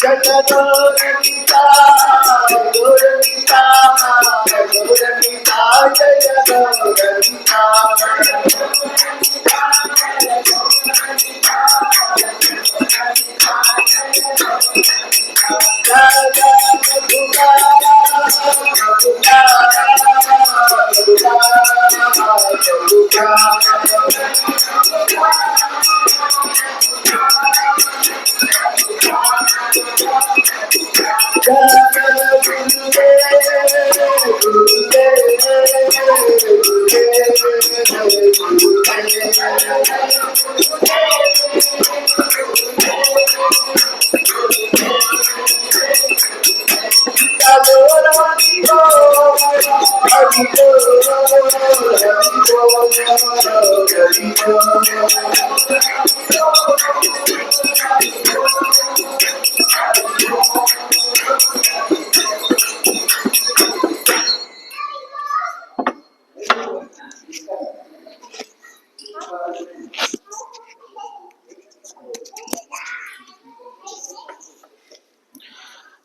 Gita, Guru Gita, Guru Gita, Jaya Guru Gita.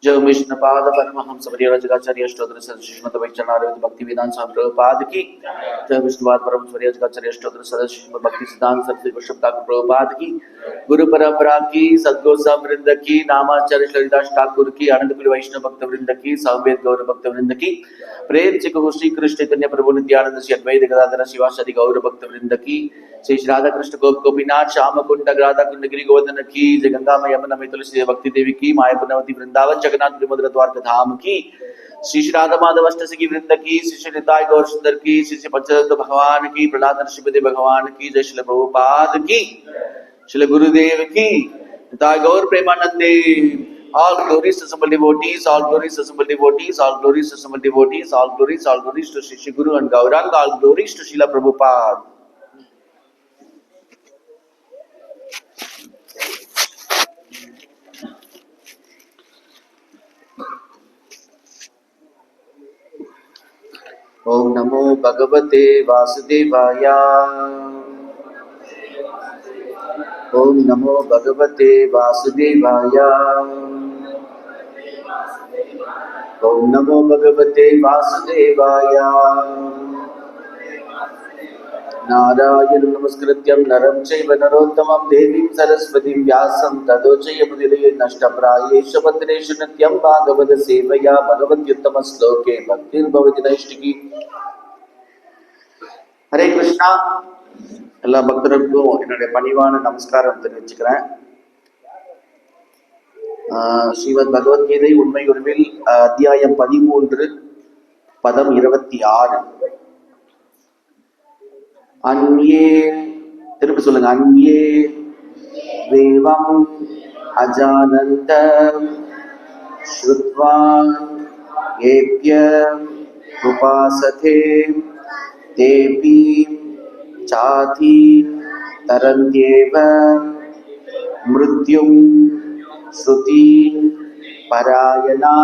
जय विष्णुपाद परमहंस परिव्राजकाचार्य स्तोत्र श्रीमद वैष्णव भक्ति वेदांत स्वामी प्रभुपाद की जय विष्णुपाद परमहंस परिव्राजकाचार्य स्तोत्र श्रीमद भक्ति सिद्धांत सरस्वती वैष्णव ठाकुर प्रभुपाद की गुरु परंपरा की सद्गोसाई वृंद की नामाचार्य हरिदास ठाकुर की आनंदपुरी वैष्णव भक्त वृंद की सामवेद गौर भक्त वृंद की प्रेम से श्री कृष्ण चैतन्य प्रभु नित्यानंद श्री अद्वैत गदाधर शिवासादि गौर भक्त वृंद की श्री राधा कृष्ण गोपीनाथ श्याम कुंड राधा कुंडगिरी गोवर्धन की जय गंगा मय यमुना में तुलसी भक्ति देवी की माया पुनवती वृंदावन जगन्नाथ मधुर द्वारका धाम की श्री राधा माधव अष्टसखी वृंद की श्री निताय गौर सुंदर की श्री पंचतत्व भगवान की प्रहलाद नरसिंह भगवान की जय श्री प्रभुपाद की श्री गुरुदेव की निताय गौर प्रेमानंदे all glories to simple devotees, all glories to simple devotees, all glories to simple devotees, all glories to Shri Guru and Gauranga, all glories to Srila Prabhupada. Om Namo Bhagavate Vasudevaya. Om Namo Bhagavate Vasudevaya. Om Namo Bhagavate Vasudevaya. Narayanam Namaskrityam Naram Chaiva Narottamam Devim Saraswatim Vyasam Tado Jayamudire Nashtaprayesha Bhadresha Nityam Bhagavata Sevaya Bhagavatyuttama Sloke Bhaktir Bhavati Naishtiki. Hare Krishna. எல்லா பக்தர்களுக்கும் என்னுடைய பணிவான நமஸ்காரம் தெரிவிச்சுக்கிறேன். ஸ்ரீமத் பகவத்கீதை உண்மை உருவில் அத்தியாயம் 13 பதம் 26. அன்யே திருப்பி சொல்லுங்க. அன்யே தேவம் அஜானந்த ஸ்ருத்வான் ஏப்ய உபாசதே தேபி சாதி தரந்த்யேவ மிருத்யும் ஸ்ருதி பராயணா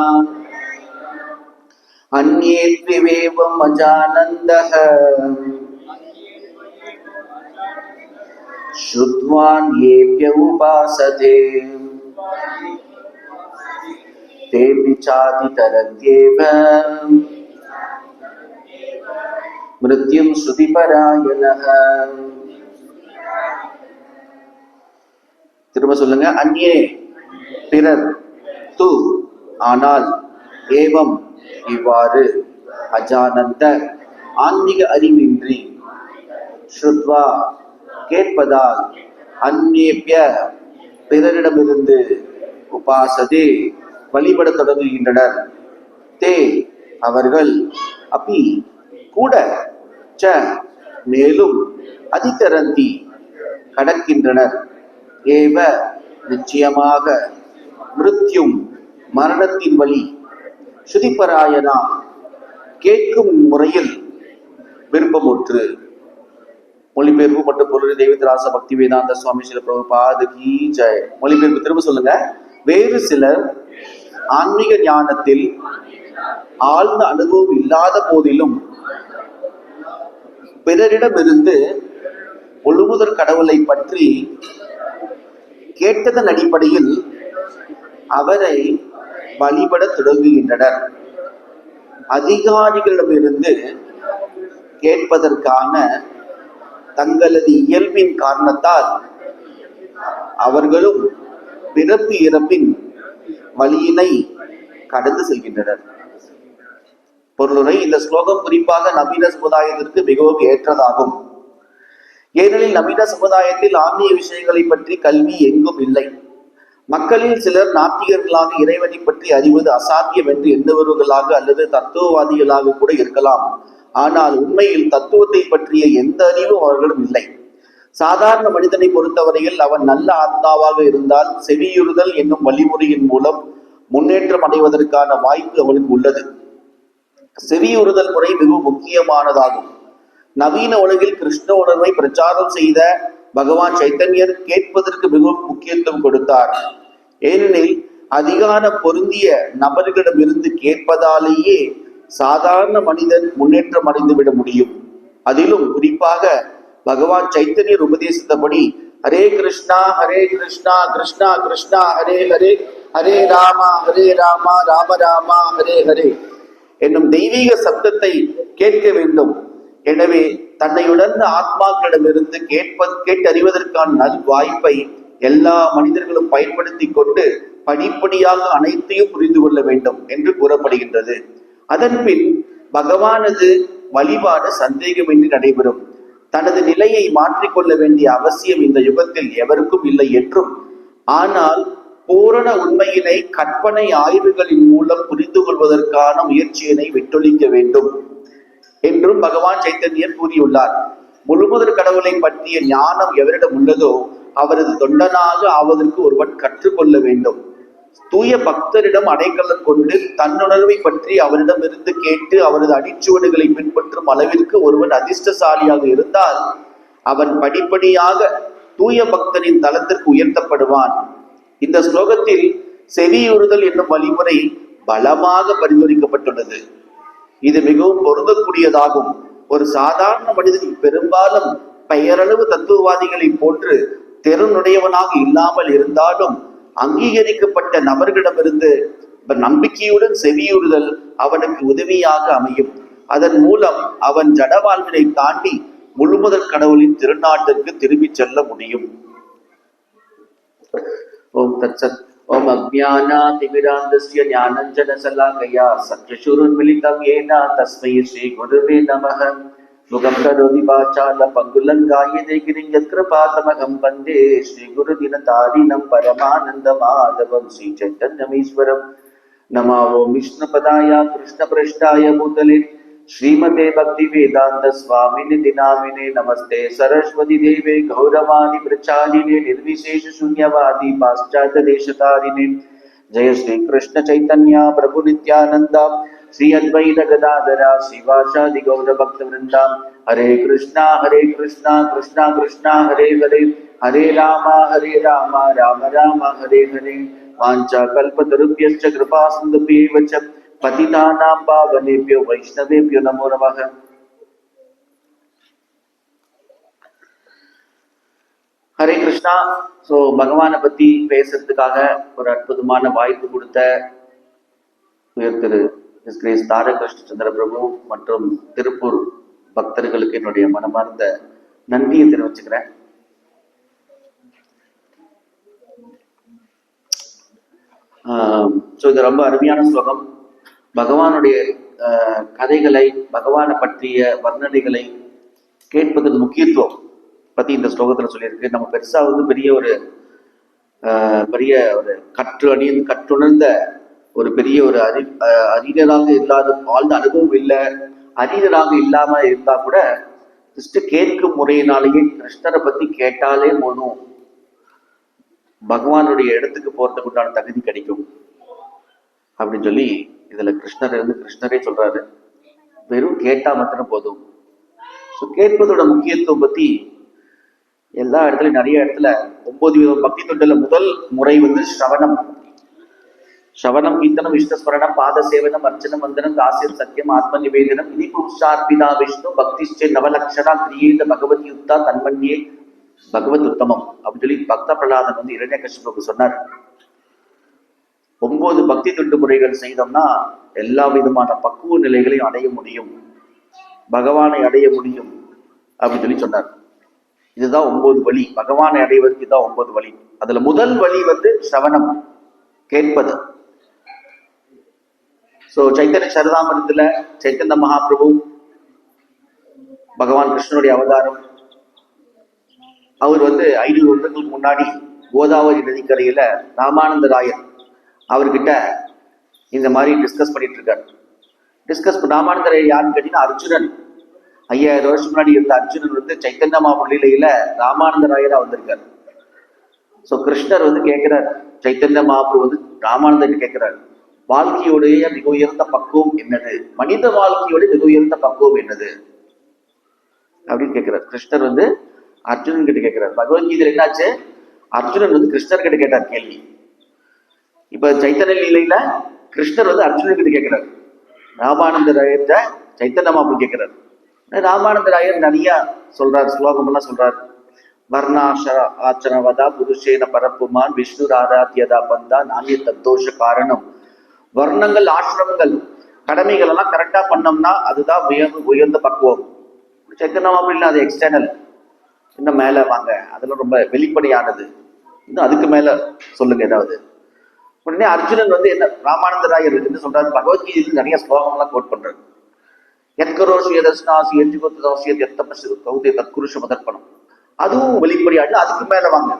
அன்யேத்விவேவம் அஜானந்தஹ ஸ்ருத்வான் ஏப்ய உபாசதே தேபி சாதி தரந்த்யேவ மிருத்யும் ஸ்ருதி பராயணஹ. திரும்ப சொல்லுங்க. அன்யே பிறர், து ஆனால், ஏவம் இவ்வாறு, அஜானந்த ஆன்மீக அறிவின்றி, ஸ்ருத்வா கேட்பதால், அந்நேப்ய பிறரிடமிருந்து, உபாசதே வழிபட தொடங்குகின்றனர், தே அவர்கள், அபி கூட, ச மேலும், அதிகரந்தி கடக்கின்றனர், ஏவ நிச்சயமாக, மிருத்யும் மரணத்தின் வழி, ஸ்ருதிபராயணா கேட்கும் முறையில் விருப்பமுற்று. மொழிபெயர்ப்பு மற்றும் பொருள் தேவிதராச பக்தி வேதாந்த சுவாமி ஸ்ரீல பிரபுபாத கி ஜெய். மொழிபெயர்ப்பு திரும்ப சொல்லுங்க. வேறு சிலர் ஆன்மீக ஞானத்தில் ஆழ்ந்த அனுபவம் இல்லாத போதிலும் பிறரிடமிருந்து முழுமுதற் கடவுளை பற்றி கேட்டதன் அடிப்படையில் அவரை வழிபட தொடங்குகின்றனர். அதிகாரிகளிடமிருந்து கேட்பதற்கான தங்களது இயல்பின் காரணத்தால் அவர்களும் பிறப்பு இறப்பின் வழியினை கடந்து செல்கின்றனர். பொருளுரை: இந்த ஸ்லோகம் குறிப்பாக நவீன சமுதாயத்திற்கு மிகவும் ஏற்றதாகும். ஏனெனில் நவீன சமுதாயத்தில் ஆன்மீக விஷயங்களை பற்றி கல்வி எங்கும் இல்லை. மக்களில் சிலர் நாத்திகர்களாக இறைவனை பற்றி அறிவது அசாத்தியம் என்று எண்ணுபவர்களாக அல்லது தத்துவவாதிகளாக கூட இருக்கலாம். ஆனால் உண்மையில் தத்துவத்தை பற்றிய எந்த அறிவும் அவர்களும் இல்லை. சாதாரண மனிதனை பொறுத்தவரையில் அவன் நல்ல ஆத்மாவாக இருந்தால் செவியுறுதல் என்னும் வழிமுறையின் மூலம் முன்னேற்றம் அடைவதற்கான வாய்ப்பு அவனுக்கு உள்ளது. செவியுறுதல் முறை மிகவும் முக்கியமானதாகும். நவீன உலகில் கிருஷ்ண உணர்வை பிரச்சாரம் செய்த பகவான் சைத்தன்யர் கேட்பதற்கு மிகவும் முக்கியத்துவம் கொடுத்தார். ஏனெனில் அதிகாரம் பொருந்திய நபர்களிடமிருந்து கேட்பதாலேயே சாதாரண மனிதன் முன்னேற்றம் அடைந்துவிட முடியும். அதிலும் குறிப்பாக பகவான் சைத்தன்யர் உபதேசித்தபடி ஹரே கிருஷ்ணா கிருஷ்ணா கிருஷ்ணா ஹரே ஹரே, ஹரே ராமா ராம ராமா ஹரே ஹரே என்னும் தெய்வீக சப்தத்தை கேட்க வேண்டும். எனவே தன்னை உணர்ந்த ஆத்மாக்களிடமிருந்து கேட்டறிவதற்கான நல் வாய்ப்பை எல்லா மனிதர்களும் பயன்படுத்தி கொண்டு படிப்படியாக அனைத்தையும் புரிந்து கொள்ள வேண்டும் என்று கூறப்படுகின்றது. அதன் பின் பகவானது வழிபாடு சந்தேகமின்றி நடைபெறும். தனது நிலையை மாற்றிக்கொள்ள வேண்டிய அவசியம் இந்த யுகத்தில் எவருக்கும் இல்லை என்றும், ஆனால் பூரண உண்மையினை கற்பனை ஆய்வுகளின் மூலம் புரிந்து கொள்வதற்கான முயற்சியினை விட்டொழிக்க வேண்டும் என்றும் பகவான் சைத்தன்யர் கூறியுள்ளார். முழுமுதற் கடவுளை பற்றிய ஞானம் எவரிடம் உள்ளதோ அவரது தொண்டனாக ஆவதற்கு ஒருவன் கற்றுக்கொள்ள வேண்டும். தூய பக்தரிடம் அடைக்கலம் கொண்டு தன்னுணர்வை பற்றி அவரிடம் இருந்து கேட்டு அவரது அடிச்சுவடுகளை பின்பற்றும் அளவிற்கு ஒருவன் அதிர்ஷ்டசாலியாக இருந்தால் அவன் படிப்படியாக தூய பக்தரின் தளத்திற்கு உயர்த்தப்படுவான். இந்த ஸ்லோகத்தில் செவியுறுதல் என்னும் வழிமுறை பலமாக பரிந்துரைக்கப்பட்டுள்ளது. இது மிகவும் பொருந்தக்கூடியதாகும். ஒரு சாதாரண மனிதன் பெரும்பாலும் பெயரளவு தத்துவவாதிகளை போன்று திறனுடையவனாக இல்லாமல் இருந்தாலும் அங்கீகரிக்கப்பட்ட நபர்களிடமிருந்து நம்பிக்கையுடன் செவியுறுதல் அவனுக்கு உதவியாக அமையும். அதன் மூலம் அவன் ஜட வாழ்வினை தாண்டி முழுமுதற் கடவுளின் திருநாட்டிற்கு திரும்பி செல்ல முடியும். ஓம் தத்சத். ஓம் அஜ்ஞானாதிமிராந்தஸ்ய ஞானஞ்சனசலாகயா சத்யசூரோன்மிலிதம் ஏன தஸ்மை ஸ்ரீ குருவே நமः. முகம் கரோதி வாசால பங்குலங்காயதே கிரிம் யத்கிருபாதமகம் வந்தே ஸ்ரீ குரு தினதாரிணம் பரமானந்த மாதவம் ஸ்ரீ சைத்தன்யமீஸ்வரம். நமோ விஷ்ணுபதாய கிருஷ்ண பிரஷ்டாய பூதலே ஸ்ரீமதே பக்தி வேதாந்த சுவாமினி தினாமினே நமஸ்தே சரஸ்வதி தேவே கௌரவாணி பிரச்சாரிணே நிர்விசேஷ சூன்யவாதி பாশ্চাত্য தேசதாரிணே. ஜெய ஸ்ரீ கிருஷ்ண சைத்தன்யா பிரபு நித்யானந்தா ஸ்ரீ அத்வைத கதாதரா ஸ்ரீவாசாதி கௌர பக்த விருந்தாம். ஹரே கிருஷ்ணா கிருஷ்ணா கிருஷ்ணா ஹரே ஹரே, ஹரே ராம ராம ராம ஹரே ஹரே. வாஞ்சா கல்பதருப்யஸ்ச கிருபா சிந்துப்யேவ ச பதிதானாம் பாவனேப்யோ வைஷ்ணவேப்யோ நமோ நமः. ஹரே கிருஷ்ணா. ஸோ பகவானை பத்தி பேசுறதுக்காக ஒரு அற்புதமான வாய்ப்பு கொடுத்த உயர் திரு கிரேஸ் தாரகிருஷ்ணச்சந்திர பிரபு மற்றும் திருப்பூர் பக்தர்களுக்கு என்னுடைய மனமார்ந்த நன்றியை தெரிவிச்சுக்கிறேன். ஸோ இது ரொம்ப அருமையான ஸ்லோகம். பகவானுடைய கதைகளை, பகவானை பற்றிய வர்ணனைகளை கேட்பதன் முக்கியத்துவம் பத்தி இந்த ஸ்லோகத்துல சொல்லியிருக்கு. நம்ம பெருசா பெரிய ஒரு கற்றுணர்ந்த ஒரு பெரிய ஒரு அறிஞராக இல்லாத ஆழ்ந்த அனுபவம் இல்லை, அறிஞராக இல்லாம இருந்தா கூட ஜஸ்ட் கேட்கும் முறையினாலேயே கிருஷ்ணரை பத்தி கேட்டாலே போதும் பகவானுடைய இடத்துக்கு போறதுக்கு உண்டான தகுதி கிடைக்கும் அப்படின்னு சொல்லி இதுல கிருஷ்ணரே சொல்றாரு. வெறும் கேட்டா மாத்திரம் போதும். ஸோ கேட்பதோட முக்கியத்துவம் பத்தி எல்லா இடத்துலயும் நிறைய இடத்துல 9 வித பக்தி தொண்டுல முதல் முறை ஸ்ரவணம் கீர்த்தனம் விஷ்ணுஸ்மரணம் பாத சேவனம் அர்ச்சனம் வந்தனம் தாசியம் சத்தியம் ஆத்ம நிவேதனம் இனி புருஷார்பிதா விஷ்ணு பக்திஷ்சே நவலக்ஷணா கிரியேத பகவத் யுக்தா தன்மன்யே பகவத் உத்தமம் அப்படின்னு சொல்லி பக்த பிரகலாதன் இரண்யகசிபுவுக்கு சொன்னார். 9 பக்தி தொண்டு முறைகள் செய்தோம்னா எல்லா விதமான பக்குவ நிலைகளையும் அடைய முடியும், பகவானை அடைய முடியும் அப்படின்னு சொல்லி சொன்னார். இதுதான் 9 வழி, பகவானை அடைவதற்கு இதுதான் 9 வழி. அதுல முதல் வழி சிரவணம், கேட்பது. சைத்தன்ய சரிதாமிரத்துல சைத்தன்ய மகாபிரபு பகவான் கிருஷ்ணனுடைய அவதாரம். அவர் 500 வருடங்களுக்கு முன்னாடி கோதாவரி நதிக்கரையில ராமானந்த ராயர் அவர்கிட்ட இந்த மாதிரி டிஸ்கஸ் பண்ணிட்டு இருக்காரு. ராமானந்த ராயர் யாருன்னு கேட்டீங்கன்னா அர்ஜுனன். 5000 வருஷம் முன்னாடி இருந்த அர்ஜுனன் சைத்தன்ய மகாபிரபுல ராமானந்த ராயரா வந்திருக்காரு. கிருஷ்ணர் கேட்கிறார், சைத்தன்ய மகாபிரபு ராமானந்தன் கேட்கிறார், வாழ்க்கையுடைய மிக உயர்ந்த பக்குவம் என்னது, மனித வாழ்க்கையோட மிக உயர்ந்த பக்குவம் என்னது அப்படின்னு கேட்கிறார். கிருஷ்ணர் அர்ஜுனன் கிட்ட கேட்கிறார். பகவத்கீதையில என்னாச்சு, அர்ஜுனன் கிருஷ்ணர் கிட்ட கேட்டார் கேள்வி. இப்ப சைத்தன்ய லீலையில கிருஷ்ணர் அர்ஜுனன் கிட்ட கேட்கிறார், ராமானந்த ராயர்கிட்ட சைத்தன்ய மகாபிரபு கேட்கிறார். ராமானந்த ராயர் நிறைய சொல்றார், ஸ்லோகம் எல்லாம் சொல்றார். வர்ணாஷர ஆச்சரவதா புருஷேன பரப்புமான் விஷ்ணு ஆராத்தியதா பந்தா நானிய தத்தோஷ காரணம். வர்ணங்கள், ஆசிரமங்கள், கடமைகள் எல்லாம் கரெக்டா பண்ணோம்னா அதுதான் உயர்ந்த பக்குவம். சைத்தன்ய மகாபிரபு அது எக்ஸ்டர்னல், இன்னும் மேல வாங்க, அதெல்லாம் ரொம்ப வெளிப்படையானது, இன்னும் அதுக்கு மேல சொல்லுங்க ஏதாவது. உடனே அர்ஜுனன் என்ன ராமானந்த ராயர் என்ன சொல்றாரு, பகவத்கீதையில நிறைய ஸ்லோகம் எல்லாம் கோட் பண்றாரு. தற்குருஷமதர்ப்பணம், அதுவும் வெளிப்படையாடு, அதுக்கு மேல வாங்க.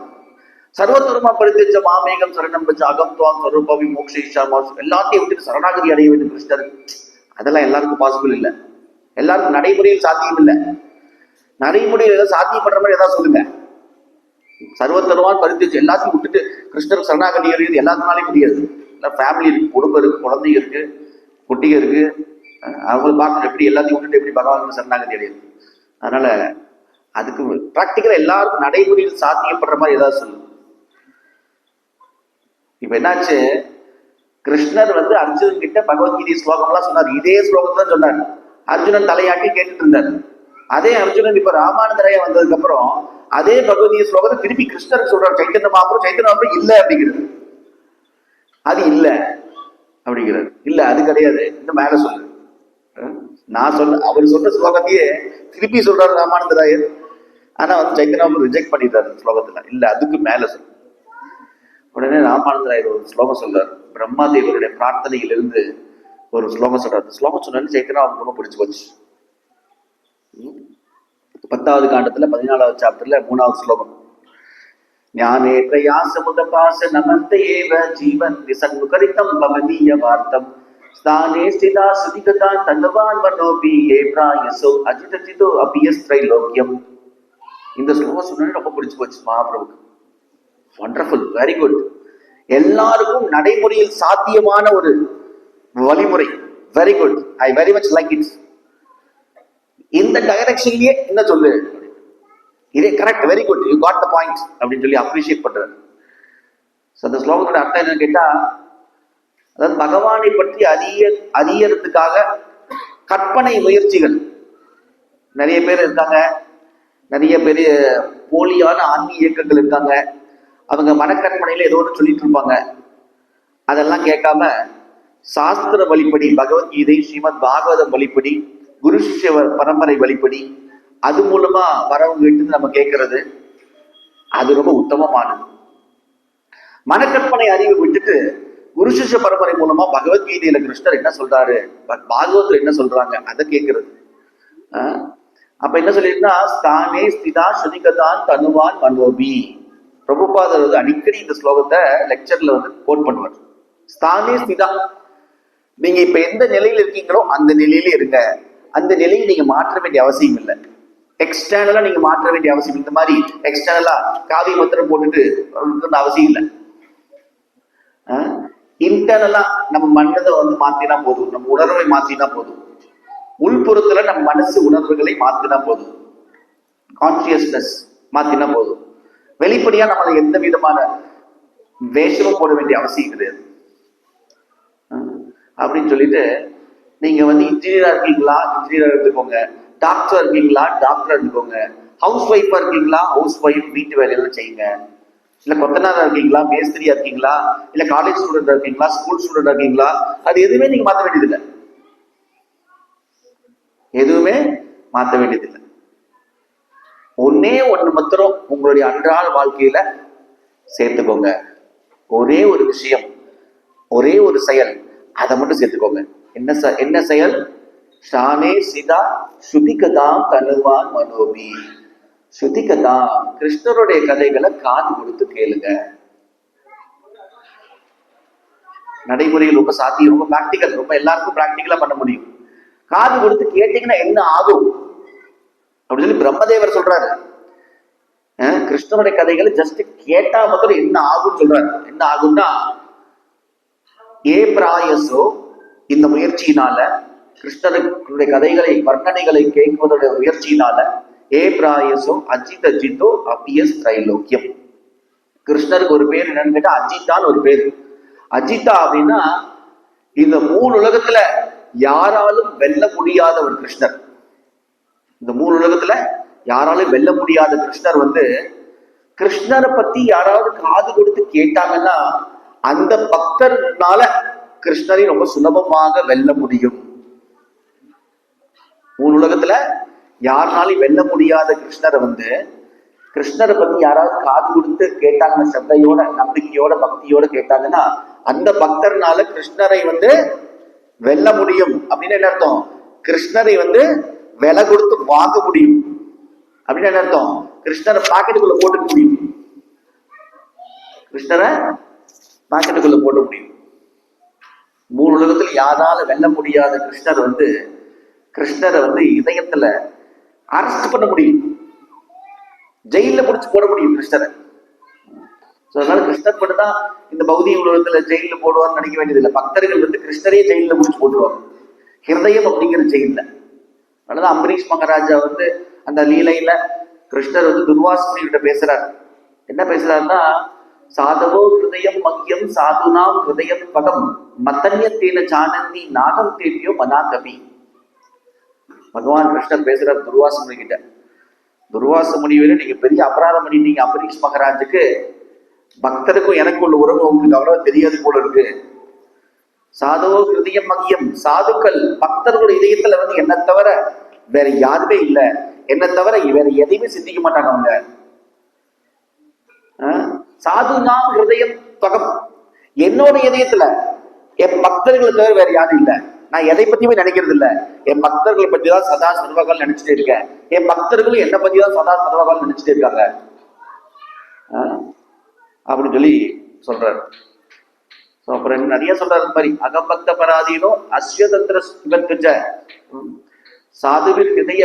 சர்வத்துவமா பரித்தேஜ மாமேகம் சரணம் பச்ச அகம் துவாம் ஸ்வரூபவி மோக்ஷா, எல்லாத்தையும் விட்டு சரணாகதி அடைய வேண்டும் கிருஷ்ணர். அதெல்லாம் எல்லாருக்கும் பாசிபிள் இல்லை, எல்லாருக்கும் நடைமுறையில் சாத்தியம் இல்லை. நடைமுறையில் ஏதாவது சாத்தியப்படுற மாதிரி ஏதாவது சொல்லுங்க. சர்வத்தருவான் பரித்தேஜ் எல்லாத்தையும் விட்டுட்டு கிருஷ்ணர் சரணாகதி அடைகிறது எல்லாத்தினாலையும் முடியாது. ஃபேமிலி இருக்கு, குடும்பம் இருக்கு, குழந்தைங்க இருக்கு, குட்டிங்க இருக்கு, அவங்களை பார்க்கணும். எப்படி எல்லாத்தையும் விட்டுட்டு எப்படி பகவான் சரணாகதி அடையுது? அதனால அதுக்கு பிராக்டிக்கலா எல்லாருக்கும் நடைமுறையில் சாத்தியப்படுற மாதிரி ஏதாவது சொல்லு. இப்ப என்னாச்சு, கிருஷ்ணர் அர்ஜுனன் கிட்ட பகவத்கீதை ஸ்லோகம்லாம் சொன்னார். இதே ஸ்லோகத்தான் சொன்னார். அர்ஜுனன் தலையாட்டி கேட்டுட்டு இருந்தார். அதே அர்ஜுனன் இப்ப ராமானந்தரையா வந்ததுக்கு அப்புறம் அதே பகவத்கீதை ஸ்லோகத்தை திருப்பி கிருஷ்ணருக்கு சொல்றார். சைத்தன்ய மகாபிரபு இல்ல அப்படிங்கிறது, அது இல்ல அப்படிங்கிறார். இல்ல அது கிடையாது, இந்த மேல சொல்லு. நான் அவர் சொன்ன ஸ்லோகத்தையே திருப்பி சொல்றாரு ராமானந்தராயர். ஆனா சைத்தன்ய மகாபிரபு ரிஜெக்ட் பண்ணிடுறாரு ஸ்லோகத்துல. இல்ல அதுக்கு மேல சொல்லு. உடனே ராமானந்தராயர் ஒரு ஸ்லோகம் சொல்றார். பிரம்மாதேவருடைய பிரார்த்தனையிலிருந்து ஒரு ஸ்லோகம் சொல்றாரு. ஸ்லோகம் சொன்னாலும் சைத்தன்ய மகாபிரபு ரொம்ப பிடிச்சு போச்சு. 10வது காண்டத்துல 14வது சாப்டர்ல 3வது ஸ்லோகம். ஞானே பிரயாசமுதபாச நமந்த ஏவ ஜீவன் விசன்முகரிதம் பவதீய வார்த்தம் ஸ்தானே ஸ்திதா சுதிகதா தன்னவான் மனோபி ஏ பிராயசோ அஜிதஜிதோ அபியஸ்திரைலோக்கியம். இந்த ஸ்லோகம் சொன்னாலும் ரொம்ப பிடிச்சு போச்சு மகாபிரபுக்கு. Wonderful, very good. எல்லாருக்கும் நடைமுறையில் சாத்தியமான ஒரு வழிமுறை. Very good, I very much like it. இந்த டைரக்ஷன்லயே என்ன சொல்லு, இதே correct, very good, you got the point அப்படின்னு சொல்லி அப்ரிஷியேட் பண்றாரு. அந்த ஸ்லோகத்தோட அர்த்தம் என்னன்னு கேட்டா, அதாவது பகவானை பற்றி அறியறதுக்காக கற்பனை முயற்சிகள் நிறைய பேர் இருக்காங்க. நிறைய பேர் போலியான ஆன்மீக இயக்கங்கள் இருக்காங்க. அவங்க மனக்கற்பனையில ஏதோ ஒன்று சொல்லிட்டு இருப்பாங்க. அதெல்லாம் கேட்காம சாஸ்திர வழிப்படி, பகவத்கீதை, ஸ்ரீமத் பாகவதம் வழிப்படி, குரு சிஷ்ய பரம்பரை வழிப்படி, அது மூலமா வரவங்க கிட்ட நம்ம கேட்கறது அது ரொம்ப உத்தமமானது. மனக்கற்பனை அறிவை விட்டுட்டு குரு சிஷ்ய பரம்பரை மூலமா பகவத்கீதையில கிருஷ்ணர் என்ன சொல்றாரு, பாகவத்துல என்ன சொல்றாங்க அதை கேட்கறது. அப்ப என்ன சொல்லிருந்தா, ஸ்தானே ஸ்திதா சுனிகதான் தனுவான் மனோபி. பிரபுபாதர் அடிக்கடி இந்த ஸ்லோகத்தை லெக்சர்ல கோட் பண்ணுவார். ஸ்தானே ஸ்திதா, நீங்க இப்ப எந்த நிலையில இருக்கீங்களோ அந்த நிலையில இருங்க. அந்த நிலையை நீங்க மாற்ற வேண்டிய அவசியம் இல்லை. எக்ஸ்டர்னலா நீங்க மாற்ற வேண்டிய அவசியம், இந்த மாதிரி எக்ஸ்டர்னலா காவி மத்திரம் போட்டுட்டு அவசியம் இல்லை. இன்டர்னலா நம்ம மனதை மாத்தினா போதும், நம்ம உணர்வை மாத்தினா போதும். உள்புறத்துல நம்ம மனசு உணர்வுகளை மாத்தினா போதும், கான்சியஸ்னஸ் மாத்தினா போதும். வெளிப்படையா நம்மளை எந்த விதமான வேஷமும் போட வேண்டிய அவசியம் கிடையாது அப்படின்னு சொல்லிட்டு, நீங்க இன்ஜினியரா இருக்கீங்களா, இன்ஜினியரா எடுத்துக்கோங்க. டாக்டரா இருக்கீங்களா, டாக்டரா எடுத்துக்கோங்க. ஹவுஸ் ஒய்ஃபா இருக்கீங்களா, ஹவுஸ் ஒய்ஃப், வீட்டு வேலையெல்லாம் செய்யுங்க. இல்ல கொத்தனாரா இருக்கீங்களா, மேஸ்திரியா இருக்கீங்களா, இல்ல காலேஜ் ஸ்டூடெண்டா இருக்கீங்களா, ஸ்கூல் ஸ்டூடெண்டா இருக்கீங்களா, அது எதுவுமே நீங்க மாற்ற வேண்டியதில்லை. எதுவுமே மாற்ற வேண்டியதில்லை. ஒன்னே ஒண்ணு மாத்திரம் உங்களுடைய அன்றாட வாழ்க்கையில சேர்த்துக்கோங்க. ஒரே ஒரு விஷயம், ஒரே ஒரு செயல், அதை மட்டும் சேர்த்துக்கோங்க. என்ன செயல்? ஷானே சிதா ஸ்ருதிகதாம் தனுவான் மனோபி. ஸ்ருதிகதாம், கிருஷ்ணருடைய கதைகளை காது கொடுத்து கேளுங்க. நடைமுறையில் ரொம்ப சாத்தியம், ரொம்ப பிராக்டிக்கல், ரொம்ப எல்லாருக்கும் பிராக்டிக்கலா பண்ண முடியும். காது கொடுத்து கேட்டீங்கன்னா என்ன ஆகும் அப்படின்னு சொல்லி பிரம்மதேவர் சொல்றாரு. கிருஷ்ணருடைய கதைகளை ஜஸ்ட் கேட்டா மட்டும் என்ன ஆகும்னு சொல்றாரு. என்ன ஆகும்னா, ஏ பிராயசோ, இந்த முயற்சியினால, கிருஷ்ணருடைய கதைகளை வர்ணனைகளை கேட்பதோட முயற்சியினால, ஏ பிராயசோ அஜித் அஜித்தோ அபியஸ் திரைலோக்கியம். கிருஷ்ணருக்கு ஒரு பேர் என்னன்னு கேட்டா அஜித்தான்னு ஒரு பேர். அஜிதா அப்படின்னா இந்த 3 உலகத்துல யாராலும் வெல்ல முடியாத ஒரு கிருஷ்ணர். இந்த 3 உலகத்துல யாராலும் வெல்ல முடியாத கிருஷ்ணர் கிருஷ்ணரை பத்தி யாராவது காது கொடுத்து கேட்டாங்கன்னா அந்த பக்தர்னால கிருஷ்ணரை ரொம்ப சுலபமாக வெல்ல முடியும். 3 உலகத்துல யாருனாலும் வெல்ல முடியாத கிருஷ்ணரை கிருஷ்ணரை பத்தி யாராவது காது கொடுத்து கேட்டாங்க, சத்தையோட, நம்பிக்கையோட, பக்தியோட கேட்டாங்கன்னா அந்த பக்தர்னால கிருஷ்ணரை வெல்ல முடியும். அப்படின்னு என்ன அர்த்தம்? கிருஷ்ணரை விலை கொடுத்து வாங்க முடியும் அப்படின்னு என்ன அர்த்தம்? கிருஷ்ணரை பாக்கெட்டுக்குள்ள போட்டு முடியும். கிருஷ்ணரை பாக்கெட்டுக்குள்ள போட முடியும். 3 உலகத்தில் யாரால வெல்ல முடியாத கிருஷ்ணர் கிருஷ்ணரை இதயத்துல அரெஸ்ட் பண்ண முடியும், ஜெயில பிடிச்சு போட முடியும் கிருஷ்ணரை. அதனால கிருஷ்ணர் மட்டும்தான் இந்த பௌதிக உலகத்துல ஜெயில போடுவான்னு நினைக்க வேண்டியதில்லை. பக்தர்கள் கிருஷ்ணரே ஜெயில பிடிச்சு போட்டுருவாங்க, ஹிருதயம் அப்படிங்கிற ஜெயில. அதனாலதான் அம்பரீஷ் மகாராஜா அந்த லீலையில கிருஷ்ணர் துர்வாச கிட்ட பேசுறாரு. என்ன பேசுறாருன்னா, சாதவோ ஹிருதயம் மக்கியம் சாதுனாம் ஹிருதயம் பகம் மத்தன்யத்தேன சானந்தி நாகம் தேட்டியோ மனாகபி. பகவான் கிருஷ்ணர் பேசுறாரு துர்வாச முனி கிட்ட. துர்வாச முனிவரை நீங்க பெரிய அபராதம் பண்ணிட்டீங்க. அம்பரீஷ் மகாராஜுக்கு பக்தருக்கும் எனக்கு உள்ள உறவு உங்களுக்கு அவ்வளவு தெரியாது போல இருக்கு. சாதுவோ ஹிருதயம் மக்கியம், சாதுக்கள் பக்தர்களுடைய இதயத்துல என்ன தவிர வேற யாருமே இல்லை, என்ன தவிர வேற எதையுமே சிந்திக்க மாட்டாங்க அவங்க. சாது நாம் ஹிருதயம் பகம், என்னோட இதயத்துல என் பக்தர்களை தவிர வேற யாரும் இல்லை. நான் எதை பத்தியுமே நினைக்கிறது இல்லை. என் பக்தர்களை பத்தி தான் சதா சர்வகாலம் நினைச்சிட்டே இருக்கேன். என் பக்தர்களும் என்னை பத்தி தான் சதா சர்வகாலம் நினைச்சிட்டே இருக்காங்க அப்படின்னு சொல்லி சொல்றாரு. அப்புறம் நிறைய சொல்றாரு மாதிரி, அகபக்த பராதீனோ அஸ்வதந்திர சிவத்வஜ சாதுவில் ஹிருதய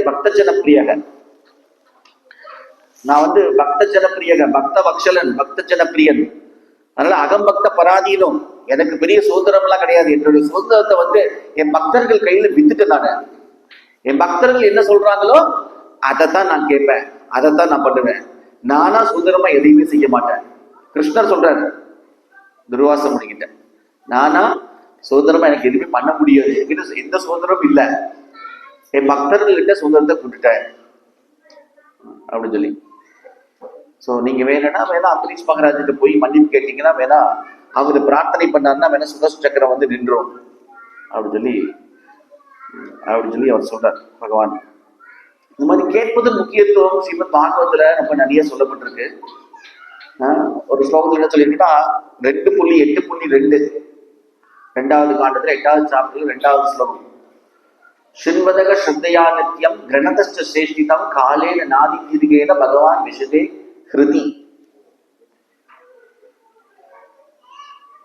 பக்த ஜனப்பிரியக. நான் பக்த ஜனப்பிரியக, பக்த வக்ஷலன், பக்த ஜனப்பிரியன். அதனால அகம்பக்த பராதீனம், எனக்கு பெரிய சுதந்திரம் எல்லாம் கிடையாது. என்னுடைய சுதந்திரத்தை என் பக்தர்கள் கையில வித்துட்டு நானு. என் பக்தர்கள் என்ன சொல்றாங்களோ அதைத்தான் நான் கேட்பேன், அதைத்தான் நான் பண்ணுவேன். நானா சுதந்திரமா எதையுமே செய்ய மாட்டேன். கிருஷ்ணர் சொல்றாரு துர்வாச முனிகிட்ட, நானா சுதந்திரமா எனக்கு எதுவுமே பண்ண முடியாது, என்கிட்ட எந்த சுதந்திரமும் இல்லை, என் பக்தர்கள் கிட்ட சுதந்திரத்தை கொடுத்துட்டேன் அப்படின்னு சொல்லி. நீங்க வேணும்னா அம்பரீஷ் மகாராஜிட்ட போய் மன்னிப்பு கேட்டீங்கன்னா அவரு பிரார்த்தனை பண்ணாருன்னா சுதர்சன சக்கரம் நின்றோம் அப்படின்னு சொல்லி அவர் சொல்றார் பகவான். இந்த மாதிரி கேட்பது முக்கியத்துவம் ஸ்ரீமத் பாகவத்துல ரொம்ப நிறைய சொல்லப்பட்டிருக்கு. ஒரு ஸ்லோகத்துல என்ன சொல்லியிருக்கா, 2.8.2 2வது காண்டத்துல 8வது சாப்டர்ல 2வது ஸ்லோகம். ஸ்ருண்வதக ஸ்ரத்தையா நித்யம் கிரணதஸ்ட சேஷ்டிதம் காலேன நாதி தீர்கேன பகவான் விஷதே ஹிருதி.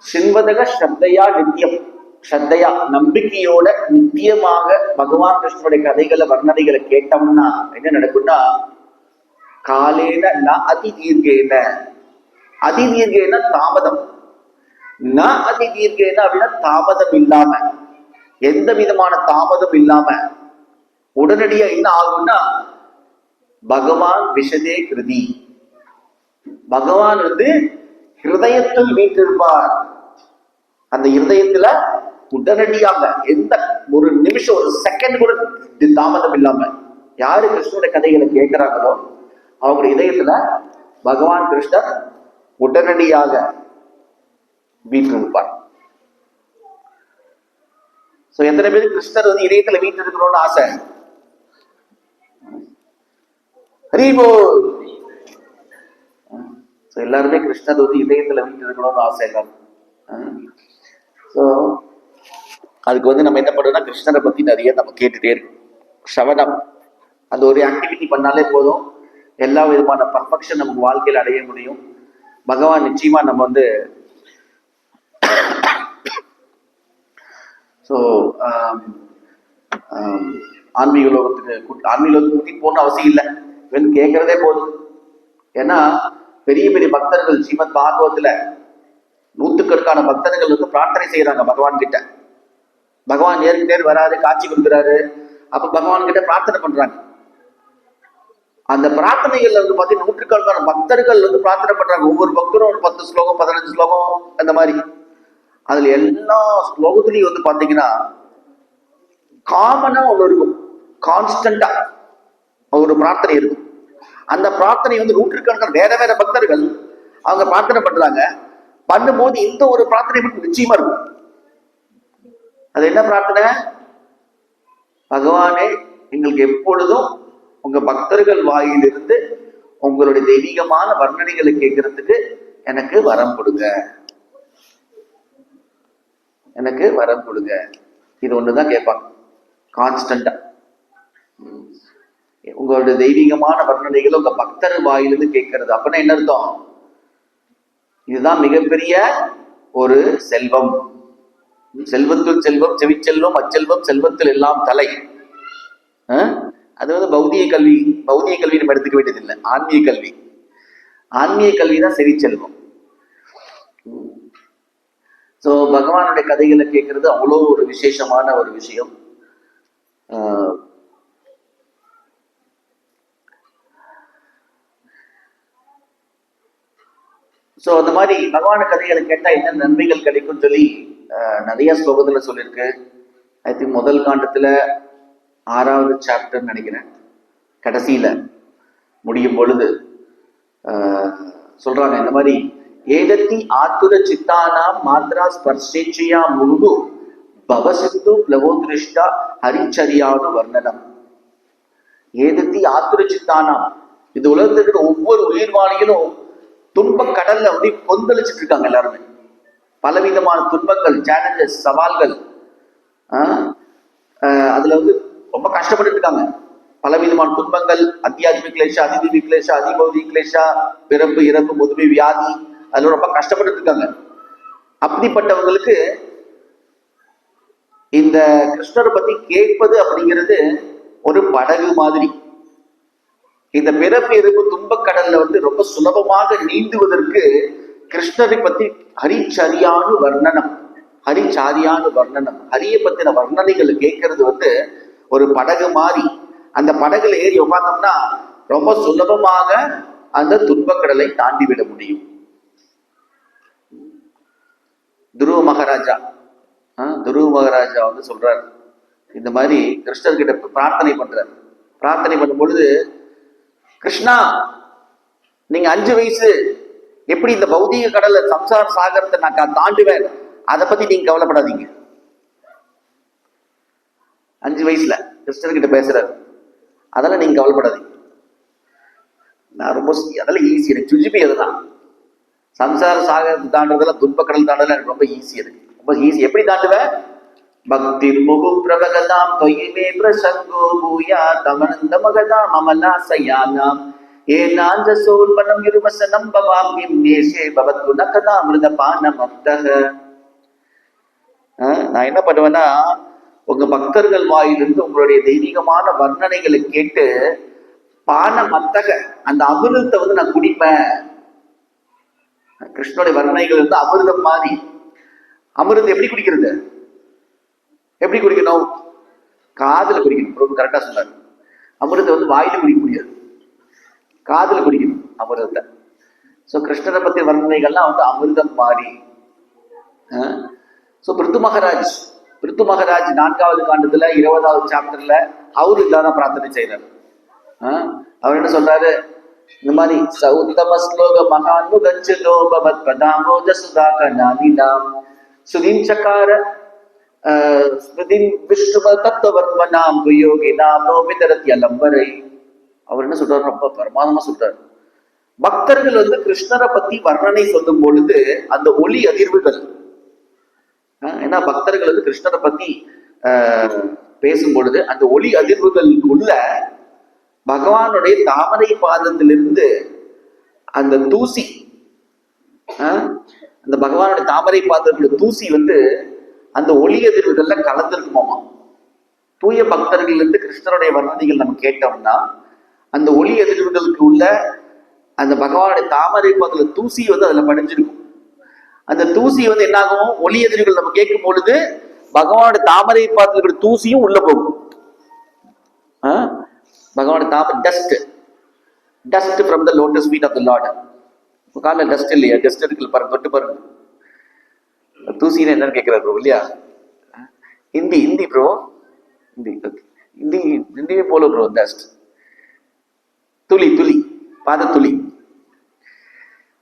ஸ்ருண்வதக ஸ்ரத்தையா நித்யம், ஸ்ரத்தையா நம்பிக்கையோட நித்தியமாக பகவான் கிருஷ்ணனுடைய கதைகளை வர்ணனைகளை கேட்டோம்னா என்ன நடக்கும்னா, காலேன ந அதி தீர்கேன, அதி தீர்கேன தாமதம், ந அதி தீர்கேன அப்படின்னா தாமதம் இல்லாம, எந்த விதமான தாமதம் இல்லாம உடனடியா என்ன ஆகும்னா, பகவான் விஷதே கிருதி, பகவான் ஹிருதயத்தில் வீட்டிருப்பார். அந்த ஹிருதயத்துல உடனடியாக எந்த ஒரு நிமிஷம், ஒரு செகண்ட் கூட தாமதம் இல்லாம யாரு கிருஷ்ணனுடைய கதைகளை கேட்கிறாங்களோ அவங்களுடைய இதயத்துல பகவான் கிருஷ்ணர் உடனடியாக வீற்றிருப்பார். எத்தனை பேருக்கு கிருஷ்ணர் வந்து இதயத்துல வீட்டு இருக்கணும்னு ஆசை? ஹரிபோ. எல்லாருமே கிருஷ்ணர் வந்து இதயத்துல வீட்டு இருக்கணும்னு ஆசை. அதுக்கு வந்து நம்ம என்ன பண்றோம்னா கிருஷ்ணரை பத்தி நிறைய நம்ம கேட்டுட்டே இருக்கோம். ஷவனம் அந்த ஒரு ஆக்டிவிட்டி பண்ணாலே போதும், எல்லா விதமான பர்ஃபெக்ஷன் நமக்கு வாழ்க்கையில் அடைய முடியும். பகவான் நிச்சயமா நம்ம வந்து ஆன்மீக லோகத்துக்கு கூட்டிட்டு போகணும் அவசியம் இல்லை, கேட்கறதே போதும். ஏன்னா பெரிய பெரிய பக்தர்கள் ஸ்ரீமத் பாகவத்துல நூத்துக்கணக்கான பக்தர்கள் வந்து பிரார்த்தனை செய்யறாங்க பகவான் கிட்ட. பகவான் நேருக்கு வராது, காட்சி கொடுக்குறாரு. அப்ப பகவான் கிட்ட பிரார்த்தனை பண்றாங்க. அந்த பிரார்த்தனைகள்ல வந்து பார்த்தீங்கன்னா நூற்றுக்கணக்கான பக்தர்கள் வந்து பிரார்த்தனை பண்றாங்க. ஒவ்வொரு பக்தரும் ஒரு 10 ஸ்லோகம் 15 ஸ்லோகம் அந்த மாதிரி. அதுல எல்லா ஸ்லோகத்திலையும் வந்து பாத்தீங்கன்னா காமனா ஒண்ணு இருக்கும், கான்ஸ்டன்டா ஒரு பிரார்த்தனை இருக்கும். அந்த பிரார்த்தனை வந்து நூற்றுக்கணக்கான வேற வேற பக்தர்கள் அவங்க பிரார்த்தனை பண்றாங்க. பண்ணும்போது இந்த ஒரு பிரார்த்தனை மட்டும் நிச்சயமா இருக்கும். அது என்ன பிரார்த்தனை? பகவானே, எங்களுக்கு எப்பொழுதும் உங்க பக்தர்கள் வாயிலிருந்து உங்களுடைய தெய்வீகமான வர்ணனைகளை கேட்கறதுக்கு எனக்கு வரம் கொடுங்க, எனக்கு வரம் கொடுங்க. இது ஒண்ணுதான் கேட்பாங்க கான்ஸ்டன்டா. உங்களுடைய தெய்வீகமான வர்ணனைகளை உங்க பக்தர் வாயிலிருந்து கேட்கறது அப்படின்னா என்ன அர்த்தம்? இதுதான் மிகப்பெரிய ஒரு செல்வம். செல்வத்துள் செல்வம், செவிச்செல்வம், அச்செல்வம், செல்வத்தில் எல்லாம் தலை. அது வந்து பௌதிக கல்வி. பௌதிக கல்வி நம்ம எடுத்துக்க வேண்டியது இல்லை, ஆன்மீக கல்வி. ஆன்மீக கல்வி தான் செவிச்செல்வம். சோ பகவானுடைய கதைகளை கேட்கறது அவ்வளோ ஒரு விசேஷமான ஒரு விஷயம். சோ அந்த மாதிரி பகவான கதைகளை கேட்டா என்ன நன்மைகள் கிடைக்கும் சொல்லி நிறைய ஸ்லோகத்துல சொல்லியிருக்கு. ஐ திங்க் முதல் காண்டத்துல 6வது சாப்டர் நினைக்கிறேன், கடைசியில முடியும் பொழுது சொல்றாங்க இந்த மாதிரி, ஏதத்தி ஆத்துர சித்தானாம் மாத்ரா ஸ்பர்ஷேச்சையா முழுது பவசிந்து பிளவோதிருஷ்டா ஹரிச்சரியான வர்ணனம். ஏதத்தி ஆத்துர சித்தானாம், இந்த உலகத்தில் இருக்கிற ஒவ்வொரு உயிர்வாளிகளும் துன்ப கடல்ல வந்து கொந்தளிச்சுட்டு இருக்காங்க. எல்லாருமே பலவிதமான துன்பங்கள், சேலஞ்சஸ், சவால்கள், அதுல வந்து ரொம்ப கஷ்டப்பட்டு இருக்காங்க. பலவிதமான துன்பங்கள், அத்தியாத்மிக கிளேஷா, அதிதீவி கிளேஷா, அதிபௌதி கிளேஷா, பிறப்பு இறப்பு முதுமை வியாதி, அதுல ரொம்ப கஷ்டப்பட்டு இருக்காங்க. அப்படிப்பட்டவங்களுக்கு இந்த கிருஷ்ணரை பத்தி கேட்பது அப்படிங்கிறது ஒரு படகு மாதிரி. இந்த பிறப்பு இறப்பு துன்பக்கடல்ல வந்து ரொம்ப சுலபமாக நீந்துவதற்கு கிருஷ்ணரை பத்தி ஹரிச்சரியான வர்ணனம், ஹரிச்சாரியான வர்ணனம், ஹரிய பத்தின வர்ணனைகளை கேட்கறது வந்து ஒரு படகு மாதிரி. அந்த படகுல ஏறி உட்கார்ந்தோம்னா ரொம்ப சுலபமாக அந்த துன்பக்கடலை தாண்டி விட முடியும். துருவ மகாராஜா வந்து சொல்றாரு, இந்த மாதிரி கிருஷ்ணர்கிட்ட பிரார்த்தனை பண்றாரு. பிரார்த்தனை பண்ணும் பொழுது, கிருஷ்ணா, நீங்க 5 வயசு எப்படி இந்த பௌதிக கடலை சம்சார சாகரத்தை நான் தாண்டுவேன், அதை பத்தி நீங்க கவலைப்படாதீங்க. 5 வயசுல கிருஷ்ணர்கிட்ட பேசுறாரு, அதெல்லாம் நீங்க கவலைப்படாதீங்க. நான் ரொம்ப அதெல்லாம் ஈஸி, எனக்கு சுஜிபி அதுதான். சம்சார சாகரத்தை தாண்டுறதெல்லாம், துன்பக்கடல் தாண்டதெல்லாம் எனக்கு ரொம்ப ஈஸி. இருக்கு ரொம்ப ஈஸி. எப்படி தாண்டுவேன்? பக்தி முகு பிரபகதாம் தொயிலே பிரசங்கோ பூயா தமனந்த மகதாம் அமலாசயானாம் ஏனாஞ்ச சோல்பனம் இருவசனம் பவாப்யம் நேஷே பவத்து நகதா மிருதபான மத்தக. நான் என்ன பண்ணுவேன்னா, உங்க பக்தர்கள் வாயிலிருந்து உங்களுடைய தெய்வீகமான வர்ணனைகளை கேட்டு பான மத்தக, அந்த அமிர்தத்தை வந்து நான் குடிப்பேன். கிருஷ்ணனுடைய வர்ணனைகள் வந்து அமிர்தம் மாதிரி. அமிர்தம் எப்படி குடிக்கிறது? எப்படி குடிக்கணும்? காதுல குடிக்கணும். ரொம்ப கரெக்டா சொன்னாரு. அமிர்தத்தை வந்து வாயில குடிக்க முடியாது, காதுல குடிக்கணும் அமிர்தத்தை. சோ கிருஷ்ணரை பத்தி வர்ணனைகள்லாம் வந்து அமிர்தம் மாறி. சோ பிருத்து மகாராஜ் 4வது காண்டத்துல 20வது சாப்டர்ல அவரு இல்லாத பிரார்த்தனை செய்யறாரு. அவர் என்ன சொல்றாரு? இந்த மாதிரி சௌத்தம ஸ்லோக மகான் முகச்சதோ பவத் பதாம்போஜ சுதாக நானினாம் சுதீம் சக்கார ஸ்மிருதிம் விஷ்ணுவ தத்துவர்மனாம் குயோகி நாமோ விதரத்ய லம்பரை. அவர் என்ன சொல்றாரு, ரொம்ப பிரமாதமா சொல்றாரு. பக்தர்கள் வந்து கிருஷ்ணரை பத்தி வர்ணனை சொல்லும் பொழுது அந்த ஒளி அதிர்வுகள், ஏன்னா பக்தர்கள் வந்து கிருஷ்ணரை பத்தி பேசும் பொழுது அந்த ஒளி அதிர்வுகளுக்குள்ள பகவானுடைய தாமரை பாதத்திலிருந்து அந்த தூசி, அந்த பகவானுடைய தாமரை பாதத்துடைய தூசி வந்து அந்த ஒளி அதிர்வுகள்ல கலந்துருக்குமாமா. தூய பக்தர்கள் இருந்து கிருஷ்ணருடைய வர்ணனைகள் நம்ம கேட்டோம்னா அந்த ஒளி அதிர்வுகளுக்கு உள்ள அந்த பகவானுடைய தாமரை பாதத்துல தூசி வந்து அதுல படிஞ்சிருக்கும். அந்த தூசி வந்து என்னாகும், ஒளி அதிர்வுகள் நம்ம கேட்கும் பொழுது பகவானுடைய தாமரை பாதத்துல இருக்கிற தூசியும் உள்ள போகும். பகவானுடைய dust from the lotus feet of the Lord. கால டஸ்ட் இல்லையா, டஸ்ட் இருக்குல்ல பாருங்க, தொட்டு பாருங்க. தூசின்னு என்னன்னு கேட்கிறாரு ப்ரோ இல்லையா? ஹிந்தி ப்ரோ, ஹிந்தியே போல ப்ரோ. டஸ்ட் துளி பாத துளி.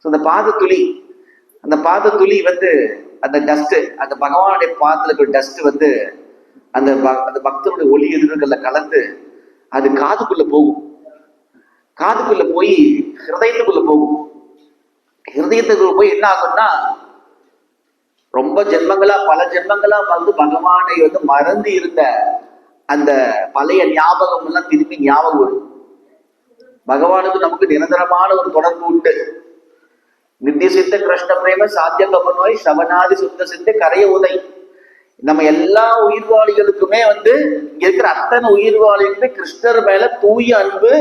அந்த பாத துளி வந்து அந்த டஸ்ட், அந்த பகவானுடைய பாதத்துல இருக்கிற டஸ்ட் வந்து அந்த பக்தனுடைய ஒளி எதிர்வுகள்ல கலந்து அது காதுக்குள்ள போகும். காதுக்குள்ள போய் ஹிருதயத்துக்குள்ள போகும். ஹிருதயத்துக்குள்ள போய் என்ன ஆகும்னா ரொம்ப பல ஜென்மங்களா வந்து பகவானை வந்து மறந்து இருந்த அந்த பழைய ஞாபகம் எல்லாம் திரும்பி ஞாபகம் வரும். பகவானுக்கு நமக்கு நிரந்தரமான ஒரு தொடர்பு உண்டு. நித்திய சித்த கிருஷ்ண பிரேம சாத்திய கமநோய் சவனாதி சுத்த சித்த கரைய உதை. நம்ம எல்லா உயிர்வாளிகளுக்குமே வந்து இங்க இருக்கிற அத்தனை உயிர்வாளிகளுக்குமே கிருஷ்ணர் மேல தூய அன்பு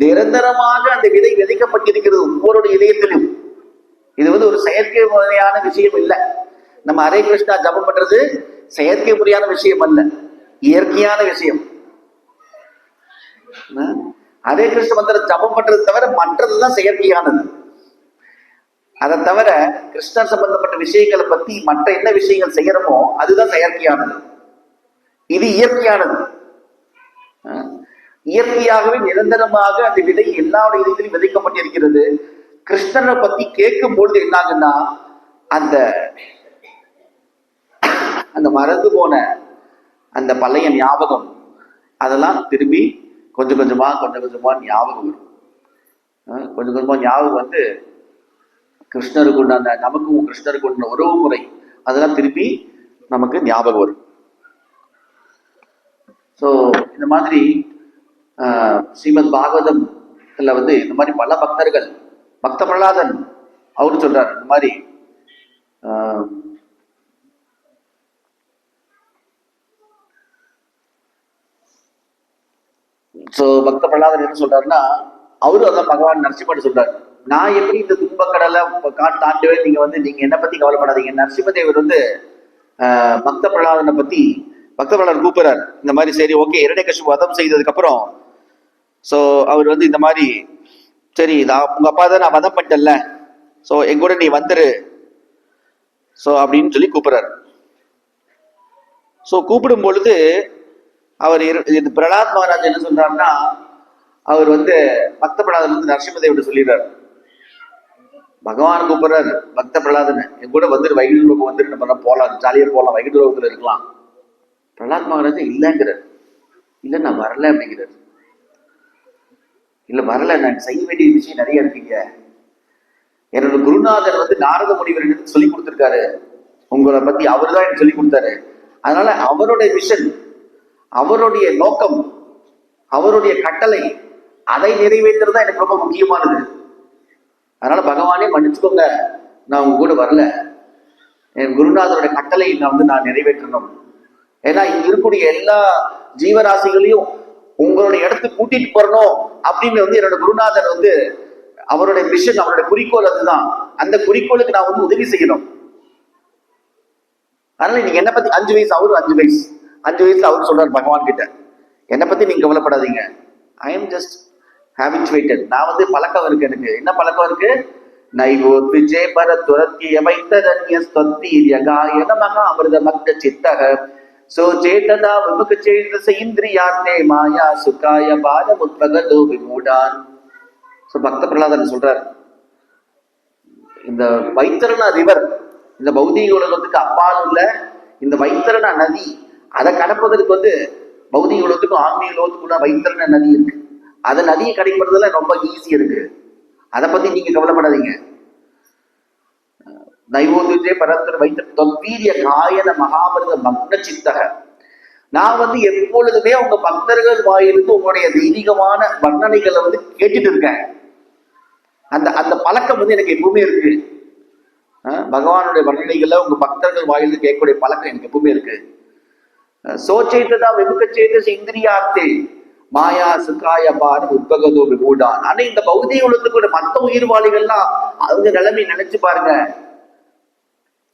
நிரந்தரமாக அந்த விதை விதைக்கப்பட்டிருக்கிறது ஒவ்வொருடைய இதயத்திலும். இது வந்து ஒரு செயற்கை முறையான விஷயம் இல்லை. நம்ம ஹரே கிருஷ்ணா ஜபம் பண்றது செயற்கை முறையான விஷயம் அல்ல, இயற்கையான விஷயம். ஹரே கிருஷ்ண மந்திரம் ஜபம் பண்றது தவிர மற்றதுதான் செயற்கையானது. அதை தவிர கிருஷ்ணர் சம்பந்தப்பட்ட விஷயங்களை பத்தி மற்ற என்ன விஷயங்கள் செய்யறோமோ அதுதான் செயற்கையானது. இது இயற்கையானது. இயற்கையாகவே நிரந்தரமாக அந்த விதை எல்லாருடைய இதயத்திலும் விதைக்கப்பட்டிருக்கிறது. கிருஷ்ணரை பத்தி கேட்கும் பொழுது என்னாகுன்னா அந்த மறந்து போன அந்த பழைய ஞாபகம் அதெல்லாம் திரும்பி கொஞ்சம் கொஞ்சமா ஞாபகம் வரும். கொஞ்சம் கொஞ்சமா ஞாபகம் வந்து கிருஷ்ணருக்கு உண்டான நமக்கும் கிருஷ்ணருக்கு உண்டான உறவு முறை அதெல்லாம் திருப்பி நமக்கு ஞாபகம் வரும். ஸோ இந்த மாதிரி ஸ்ரீமத் பாகவதம்ல வந்து இந்த மாதிரி பல பக்தர்கள், பக்த பிரகலாதன் அவரு சொல்றாரு இந்த மாதிரி பக்த பிரகலாதன் என்ன சொல்றாருன்னா, அவரும் அதான் பகவான் நரசிம்மன் சொல்றாரு, நான் எப்படி இந்த துன்ப கடலை தாண்டுவேன், நீங்க என்ன பத்தி கவலைப்படாதீங்க. நரசிம்மதேவர் வந்து பக்த பிரகலாதனை பத்தி பக்த பிரகலாதன் கூப்பிடுறாரு. இந்த மாதிரி சரி ஓகே, இரண்யகசிபு வதம் செய்ததுக்கு அப்புறம் அவர் வந்து இந்த மாதிரி சரி உங்க அப்பா தான் நான் வதம் பண்ணிட்டேன்ல, என் கூட நீ வந்துரு அப்படின்னு சொல்லி கூப்பிடுறாரு. கூப்பிடும் பொழுது அவர் பிரகலாத் மகாராஜ் என்ன சொல்றாருன்னா, அவர் வந்து பக்த பிரகலாதன் வந்து நரசிம்மதேவர்கிட்ட சொல்லிடுறாரு, பகவான் கூப்பிடுறாரு பக்த பிரகலாதன் என் கூட வந்துரு, வைகுண்டலோகம் வந்துரு, நம்ம போலாம், ஜாலியா போலாம், வைகுண்டலோகத்துல இருக்கலாம். பிரகலாத் மகாராஜ் இல்லைங்கிறார். இல்ல நான் வரல அப்படிங்கிறார். இல்ல வரல, நான் செய்ய வேண்டிய விஷயம் நிறைய இருக்கீங்க. என்னோட குருநாதர் வந்து நாரத முனிவர் எனக்கு சொல்லி கொடுத்திருக்காரு, உங்களை பத்தி அவரு தான் எனக்கு சொல்லி கொடுத்தாரு. அதனால அவருடைய விஷன், அவருடைய நோக்கம், அவருடைய கட்டளை, அதை நிறைவேற்றுறதா எனக்கு ரொம்ப முக்கியமானது. அதனால பகவானே மன்னிச்சுக்கோங்க, நான் உங்க கூட வரல, என் குருநாதருடைய கட்டளை நான் நிறைவேற்றணும். ஏன்னா இங்க இருக்கக்கூடிய எல்லா ஜீவராசிகளையும் உங்களுடைய இடத்துக்கு கூட்டிட்டு போறணும் அப்படின்னு வந்து என்னோட குருநாதர் வந்து அவருடைய மிஷன், அவருடைய குறிக்கோள் அதுதான். அந்த குறிக்கோளுக்கு நான் வந்து உதவி செய்யணும். அதனால நீங்க என்ன பத்தி 5 வயசு, அவரு 5 வயசு, 5 வயசுல அவரு சொல்றாரு பகவான் கிட்ட, என்னை பத்தி நீங்க கவலைப்படாதீங்க, ஐ எம் ஜஸ்ட் ஹேபிச்சுவேட்டட். நான் வந்து பழக்கம் இருக்கு, எனக்கு என்ன பழக்கம் இருக்கு, நைகோத்து ஜெயபர துரத்திய வைத்தரண்ய ஸ்தீரியகாய நமக அமிர்த மக்த சித்தக சோ சேதனா விமுக சேதச இந்திரியார்த்தே மாயா சுகாய பால முத்பகதோ விமூடான். ஸோ பக்த பிரகலாதன் சொல்றாரு, இந்த வைத்தரண ரிவர், இந்த பௌதீக உலகத்துக்கு அப்பால் உள்ள இந்த வைத்தரண நதி, அதை கடப்பதற்கு பௌதீக உலகத்துக்கும் ஆன்மீக உலகத்துக்குள்ள வைத்தரண நதி இருக்கு. அதை நதியை கடைப்படுறதுல ரொம்ப ஈஸி இருக்கு. அதை பத்தி நீங்க கவலைப்படாதீங்க. நைவோதுஜே பரத்தர் வைத்த வீரிய காயன மகாமிருத மக்ன சித்தக. நான் எப்பொழுதுமே உங்க பக்தர்கள் வாயிலிருந்து உங்களுடைய தெய்வீகமான வர்ணனைகளை கேட்டுட்டு இருக்கேன். அந்த அந்த பழக்கம் எனக்கு எப்பவுமே இருக்கு. பகவானுடைய வர்ணனைகளை உங்க பக்தர்கள் வாயிலிருந்து கேட்கக்கூடிய பழக்கம் எனக்கு எப்பவுமே இருக்கு. சோச்சைத்ததா விமுக சேதஸ் இந்திரியார்த்தே மாயா சுக்காய பாரு உத்பகதோ விமூடான். ஆனா இந்த பௌதிக உலகத்துக்கு மற்ற உயிர்வாளிகள்லாம் அவங்க நிலைமை நினைச்சு பாருங்க.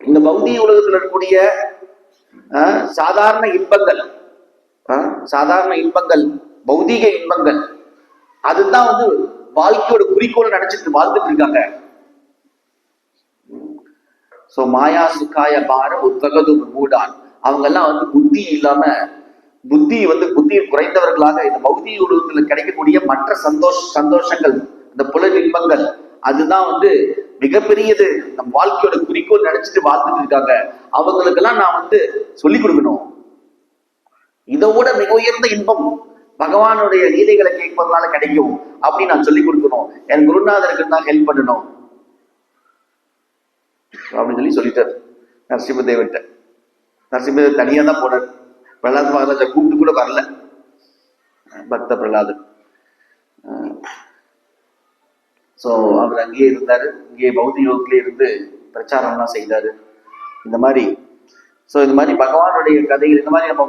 இந்த பௌதிக உலகத்துல இருக்கக்கூடிய சாதாரண இன்பங்கள், பௌதிக இன்பங்கள், அதுதான் வாழ்க்கையோட குறிக்கோள் நினைச்சிட்டு வாழ்ந்துட்டு இருக்காங்க. சோ மாயா சுக்காய பார உத்பகது விமூடான். அவங்க எல்லாம் புத்தி இல்லாம, புத்தி குறைந்தவர்களாக இந்த பௌதிக உலகத்துல கிடைக்கக்கூடிய மற்ற சந்தோஷங்கள், இந்த புலன் இன்பங்கள், அதுதான் மிகப்பெரியது, நம் வாழ்க்கையோட குறிக்கோள் நினைச்சிட்டு வாழ்ந்துட்டு இருக்காங்க. அவங்களுக்கெல்லாம் நான் சொல்லிக் கொடுக்கணும். இதோட மிக உயர்ந்த இன்பம் பகவானுடைய லீலைகளை கேட்பதனால கிடைக்கும் அப்படின்னு நான் சொல்லிக் கொடுக்கணும். என் குருநாதருக்கு தான் ஹெல்ப் பண்ணணும் அப்படின்னு சொல்லிட்டார் நரசிம்மதேவன்ட்ட. நரசிம்மதேவன் தனியா தான் போனார். பிரகலாத் மகாராஜா கூப்பிட்டு கூட வரல. பக்த பிரகலாதன் ஸோ அவர் அங்கேயே இருந்தாரு. இங்கே பௌத்த யோகத்திலே இருந்து பிரச்சாரம்லாம் செய்தாரு. இந்த மாதிரி பகவானுடைய கதைகள், இந்த மாதிரி நம்ம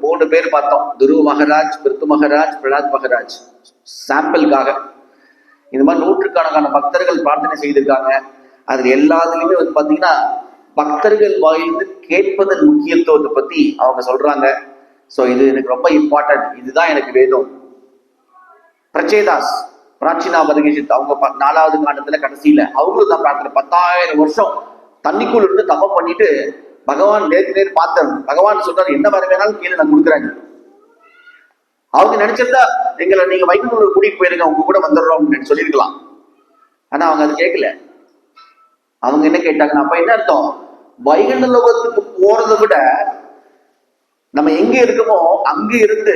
மூணு பேர் பார்த்தோம். துருவ மகராஜ், பிருத்து மகராஜ், பிரகலாத் மகராஜ். சாம்பிளுக்காக இந்த மாதிரி நூற்றுக்கணக்கான பக்தர்கள் பிரார்த்தனை செய்திருக்காங்க. அதுல எல்லாத்துலயுமே பாத்தீங்கன்னா பக்தர்கள் வாயிலிருந்து கேட்பதன் முக்கியத்துவத்தை பத்தி அவங்க சொல்றாங்க. ஸோ இது எனக்கு ரொம்ப இம்பார்ட்டன்ட், இதுதான் எனக்கு வேணும். பிரச்சேதாஸ் பிராச்சீனா பதகேஷித் அவங்க 4வது காண்டத்துல கடைசியில அவங்களும் தான் பிரார்த்தனை. 10,000 வருஷம் தண்ணிக்குள்ள இருந்து தப்பம் பண்ணிட்டு பகவான் நேர் பார்த்தேன். பகவான் சொல்றாரு, என்ன வர வேணாலும் கீழே நான் கொடுக்குறேன். அவங்க நினைச்சிருந்தா எங்களை நீங்க வைகுண்டூர் கூட்டிட்டு போயிருங்க, உங்க கூட வந்துடுறோம் சொல்லியிருக்கலாம். ஆனா அவங்க அது கேட்கல. அவங்க என்ன கேட்டாங்கன்னா, அப்ப என்ன அர்த்தம்? வைகுண்ட லோகத்துக்கு போறதை விட நம்ம எங்க இருக்கோமோ அங்க இருந்து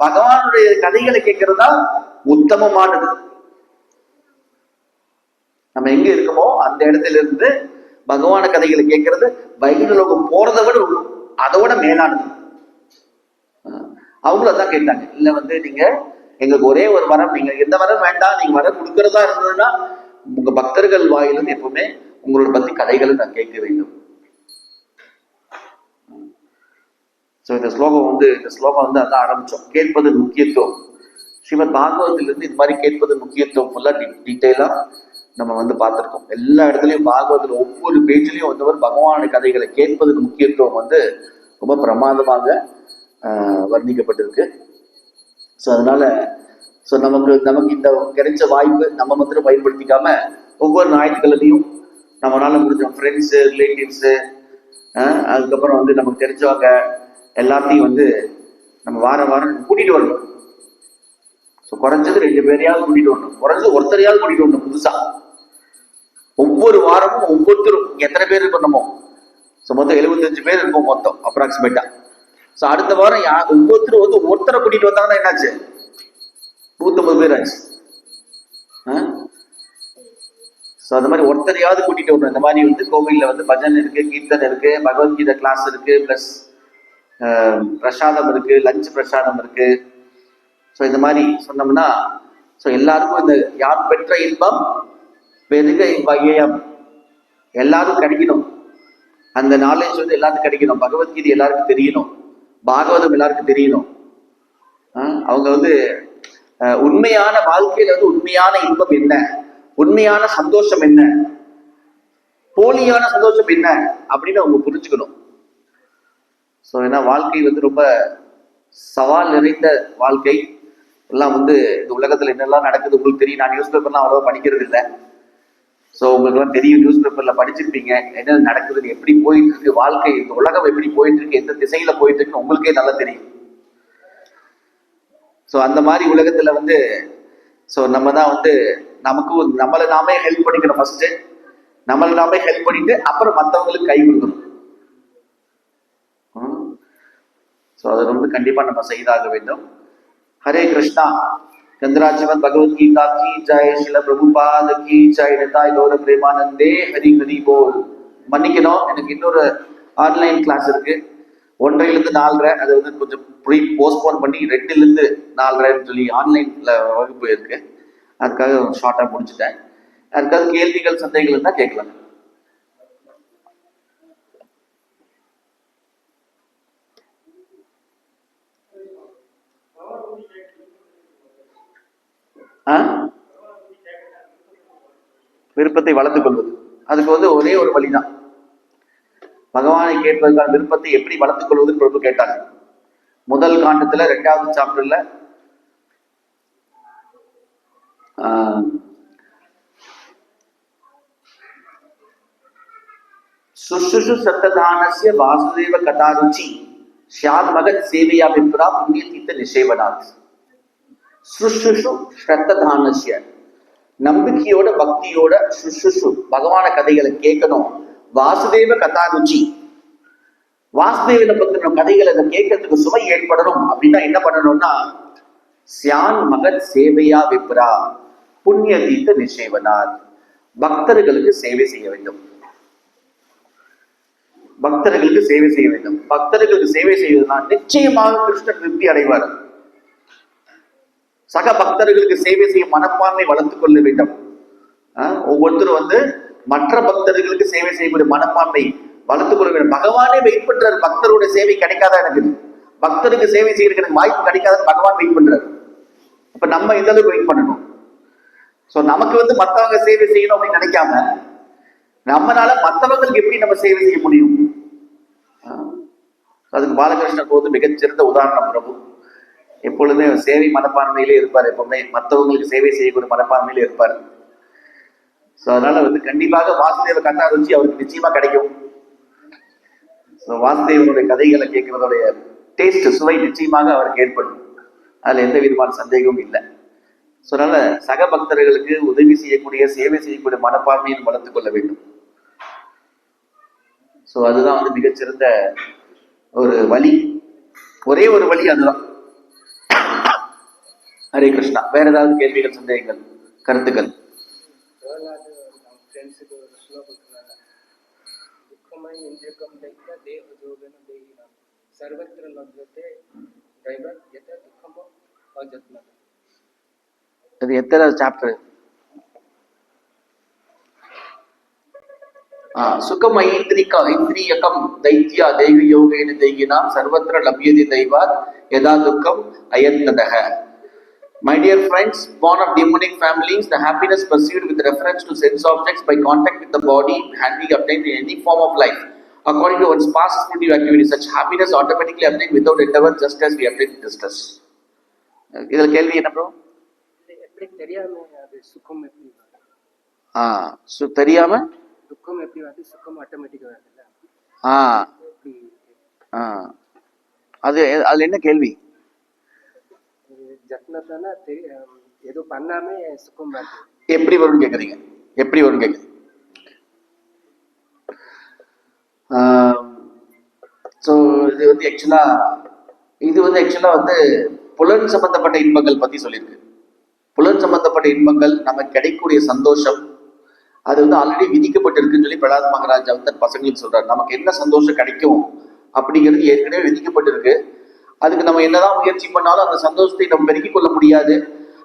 பகவானுடைய கதைகளை கேட்கறதா உத்தமமானது. நம்ம எங்க இருக்கோமோ அந்த இடத்துல இருந்து பகவான கதைகளை கேட்கறது வைகுண்ட லோகம் போறதை விட அதோட மேலானது. அவங்களும் அதான் கேட்டாங்க. இல்ல நீங்க எங்களுக்கு ஒரே ஒரு வரம், நீங்க எந்த வரம் வேண்டாம், நீங்க வரம் கொடுக்கறதா இருந்ததுன்னா உங்க பக்தர்கள் வாயிலிருந்து எப்பவுமே உங்களோட பத்தி கதைகளை நான் கேட்க வேண்டும். ஸோ இந்த ஸ்லோகம் அதான் ஆரம்பிச்சோம். கேட்பது முக்கியத்துவம். ஸ்ரீமத் பாகவதத்திலிருந்து இது மாதிரி கேட்பது முக்கியத்துவம் ஃபுல்லா டீட்டெயிலா நம்ம பார்த்துருக்கோம். எல்லா இடத்துலயும் பாகவதத்துல ஒவ்வொரு பேஜ்லயும் பகவானுடைய கதைகளை கேட்பதற்கு முக்கியத்துவம் ரொம்ப பிரமாதமாக வர்ணிக்கப்பட்டிருக்கு. ஸோ அதனால நமக்கு இந்த கிடைச்ச வாய்ப்பு நம்ம மாத்திரம் பயன்படுத்திக்காம ஒவ்வொரு ஞாயிற்றுக்கிழமையும் நம்மளால முடிஞ்ச ஃப்ரெண்ட்ஸு, ரிலேட்டிவ்ஸு, அதுக்கப்புறம் நமக்கு தெரிஞ்சவங்க எல்லாத்தையும் நம்ம வாரம் கூட்டிட்டு வரணும். ஸோ குறைஞ்சது 2 பேரையாவது கூட்டிட்டு வரணும், குறைஞ்சது ஒருத்தரையாவது கூட்டிட்டு வரணும் புதுசா. ஒவ்வொரு வாரமும் ஒவ்வொருத்தரும் எத்தனை பேர் இருக்கணுமோ, ஸோ மொத்தம் 75 பேர் இருக்கும் மொத்தம் அப்ராக்சிமேட்டா. ஸோ அடுத்த வாரம் ஒவ்வொருத்தரும் ஒருத்தரை கூட்டிட்டு வந்தாங்கன்னா என்னாச்சு? 150 பேர் ஆச்சு. ஸோ அந்த மாதிரி ஒருத்தரையாவது கூட்டிட்டு வரணும். இந்த மாதிரி கோவில்ல பஜன் இருக்கு, கீர்த்தன் இருக்கு, பகவத்கீதை கிளாஸ் இருக்கு, பிளஸ் பிரசாதம் இருக்கு, லஞ்ச் பிரசாதம் இருக்கு. ஸோ இந்த மாதிரி சொன்னோம்னா எல்லாருக்கும் இந்த யார் பெற்ற இன்பம் பெருக இவ்வகையம் எல்லாரும் கிடைக்கணும். அந்த நாலேஜ் எல்லாருக்கும் கிடைக்கணும். பகவத்கீதை எல்லாருக்கும் தெரியணும், பாகவதம் எல்லாருக்கும் தெரியணும். அவங்க உண்மையான வாழ்க்கையில உண்மையான இன்பம் என்ன, உண்மையான சந்தோஷம் என்ன, போலியான சந்தோஷம் என்ன அப்படின்னு அவங்க புரிஞ்சுக்கணும். ஸோ ஏன்னா வாழ்க்கை ரொம்ப சவால் நிறைந்த வாழ்க்கை. எல்லாம் இந்த உலகத்துல என்னெல்லாம் நடக்குது உங்களுக்கு தெரியும். நான் நியூஸ் பேப்பர்லாம் அவ்வளவா படிக்கிறது இல்லை. ஸோ உங்களுக்குலாம் தெரியும், நியூஸ் பேப்பர்ல படிச்சிருப்பீங்க என்ன நடக்குதுன்னு, எப்படி போயிட்டு இருக்கு வாழ்க்கை, இந்த உலகம் எப்படி போயிட்டு இருக்கு, எந்த திசையில போயிட்டு இருக்குன்னு உங்களுக்கே நல்லா தெரியும். ஸோ அந்த மாதிரி உலகத்துல ஸோ நம்ம தான் நமக்கு நம்மளை நாமே ஹெல்ப் பண்ணிக்கணும். ஃபர்ஸ்ட் நம்மளை நாமே ஹெல்ப் பண்ணிட்டு அப்புறம் மற்றவங்களுக்கு கை கொடுக்கணும். ஸோ அதை வந்து கண்டிப்பா நம்ம செய்தாக வேண்டும். ஹரே கிருஷ்ணா. கந்தராஜவன் பகவத்கீதா கி ஜெய், ஸ்ரீல பிரபுபாத கி ஜெய், நிதாய் கௌர பிரேமானந்தே, ஹரி ஹரி போல். மன்னிக்கணும், எனக்கு இன்னொரு ஆன்லைன் கிளாஸ் இருக்கு 1:30 4:30. அது வந்து கொஞ்சம் போஸ்ட்போன் பண்ணி 2 4:30 சொல்லி ஆன்லைன்ல வகுப்பு இருக்கு. அதுக்காக ஷார்ட்டா முடிச்சுட்டேன். அதுக்காக கேள்விகள் சந்தேகங்கள் இருந்தா கேட்கலாம். விருப்பத்தை வளர்த்துக் கொள்வது, அதுக்கு வந்து ஒரே ஒரு வழிதான். பகவானை கேட்பதற்கான விருப்பத்தை எப்படி வளர்த்துக் கொள்வது பிரபு கேட்டாங்க. முதல் காண்டத்துல 2வது சாப்டர்ல சுஷ்ருஷு சத்ததானஸ்ய வாசுதேவ கதாருச்சி ஷியாத் மகத் சேவையா விப்ரா புண்ணிய தீர்த்த நிஷேவனாத். சுஷ்ருஷு ஸ்ரத்ததானஸ்ய, நம்பிக்கையோட பக்தியோட சுஷ்ருஷு பகவான கதைகளை கேட்கணும். வாசுதேவ கதாருச்சி, வாசுதேவனை பத்தின கதைகளை கேட்கறதுக்கு சுவை ஏற்படணும் அப்படின்னா என்ன பண்ணணும்னா, சியான் மகத் சேவையா விப்ரா புண்ணிய தீர்த்த நிஷேவனாத், பக்தர்களுக்கு சேவை செய்ய வேண்டும். பக்தர்களுக்கு சேவை செய்ய வேண்டும். பக்தர்களுக்கு சேவை செய்வதனால் நிச்சயமாக கிருஷ்ணர் திருப்தி அடைவார். சக பக்தர்களுக்கு சேவை செய்ய மனப்பான்மை வளர்த்துக் கொள்ள வேண்டும். ஒவ்வொருத்தரும் வந்து மற்ற பக்தர்களுக்கு சேவை செய்யக்கூடிய மனப்பான்மை வளர்த்துக் கொள்ள வேண்டும். பகவானே வெயிட் பண்றாரு, பக்தருடைய சேவை கிடைக்காதா எனக்கு, பக்தருக்கு சேவை செய்யறதுக்கு வாய்ப்பு கிடைக்காத பகவான் வெயிட் பண்றாரு. அப்ப நம்ம இந்த அளவுக்கு வெயிட் பண்ணணும். சோ நமக்கு வந்து மற்றவங்க சேவை செய்யணும் அப்படின்னு நினைக்காம, நம்மளால மற்றவங்களுக்கு எப்படி நம்ம சேவை செய்ய முடியும்? அதுக்கு பாலகிருஷ்ணன் போது மிகச்சிறந்த உதாரணம் பிரபு. எப்பொழுதுமே சேவை மனப்பான்மையிலே இருப்பார். எப்பவுமே மற்றவங்களுக்கு சேவை செய்யக்கூடிய மனப்பான்மையிலே இருப்பார். ஸோ அதனால வந்து கண்டிப்பாக வாசுதேவ கதா ருச்சி அவருக்கு நிச்சயமா கிடைக்கும். ஸோ வாசுதேவனுடைய கதைகளை கேட்கறதுடைய டேஸ்ட், சுவை நிச்சயமாக அவருக்கு ஏற்படும். அதுல எந்த விதமான சந்தேகமும் இல்லை. ஸோ அதனால சக பக்தர்களுக்கு உதவி செய்யக்கூடிய சேவை செய்யக்கூடிய மனப்பான்மையை வளர்த்துக் கொள்ள வேண்டும். ஸோ அதுதான் வந்து மிகச்சிறந்த ஒரு வழி, ஒரே ஒரு வழி அதுதான். ஹரே கிருஷ்ணா. வேற ஏதாவது கேள்விகள், சந்தேகங்கள், கருத்துக்கள்? அது எத்தனை சாப்டர்? சுகம் ஐந்திரியகம் தைத்யா தெய்வ யோகேன தெய்கினாம் சர்வத்திர லப்யதி தெய்வாத் யதா துக்கம் அயத்ததக. My dear friends, born of demonic families, the happiness pursued with reference to sense objects by contact with the body can be obtained in any form of life. According to one's past fruitive activity, such happiness automatically obtained without endeavor, just as we obtain distress. இதுல கேள்வி என்ன bro? எப்படி தெரியாம அது சுகம் எப்படி வருது? தெரியாம துக்கம் எப்படி வருது, சுகம் ஆட்டோமேட்டிக்கா வருதுல்ல? அது அதுல என்ன கேள்வி? ஏதோ பண்ணாமே சுகம் வருது, எப்படி வரும்னு கேக்குறீங்க? எப்படி வரும்னு கேக்குறீங்க? ஸோ இது வந்து ஆக்சுவலா வந்து புலன் சம்பந்தப்பட்ட இன்பங்கள் பத்தி சொல்லியிருக்கு. புலன் சம்பந்தப்பட்ட இன்பங்கள் நமக்கு கிடைக்கக்கூடிய சந்தோஷம், அது வந்து ஆல்ரெடி விதிக்கப்பட்டிருக்குன்னு சொல்லி பிரகலாத் மகாராஜ் வந்து பசங்களுக்கு சொல்றாரு. நமக்கு என்ன சந்தோஷம் கிடைக்கும் அப்படிங்கிறது ஏற்கனவே விதிக்கப்பட்டிருக்கு. அதுக்கு நம்ம என்னதான் முயற்சி பண்ணாலும் அந்த சந்தோஷத்தை நம்ம பெருக்கிக் கொள்ள முடியாது.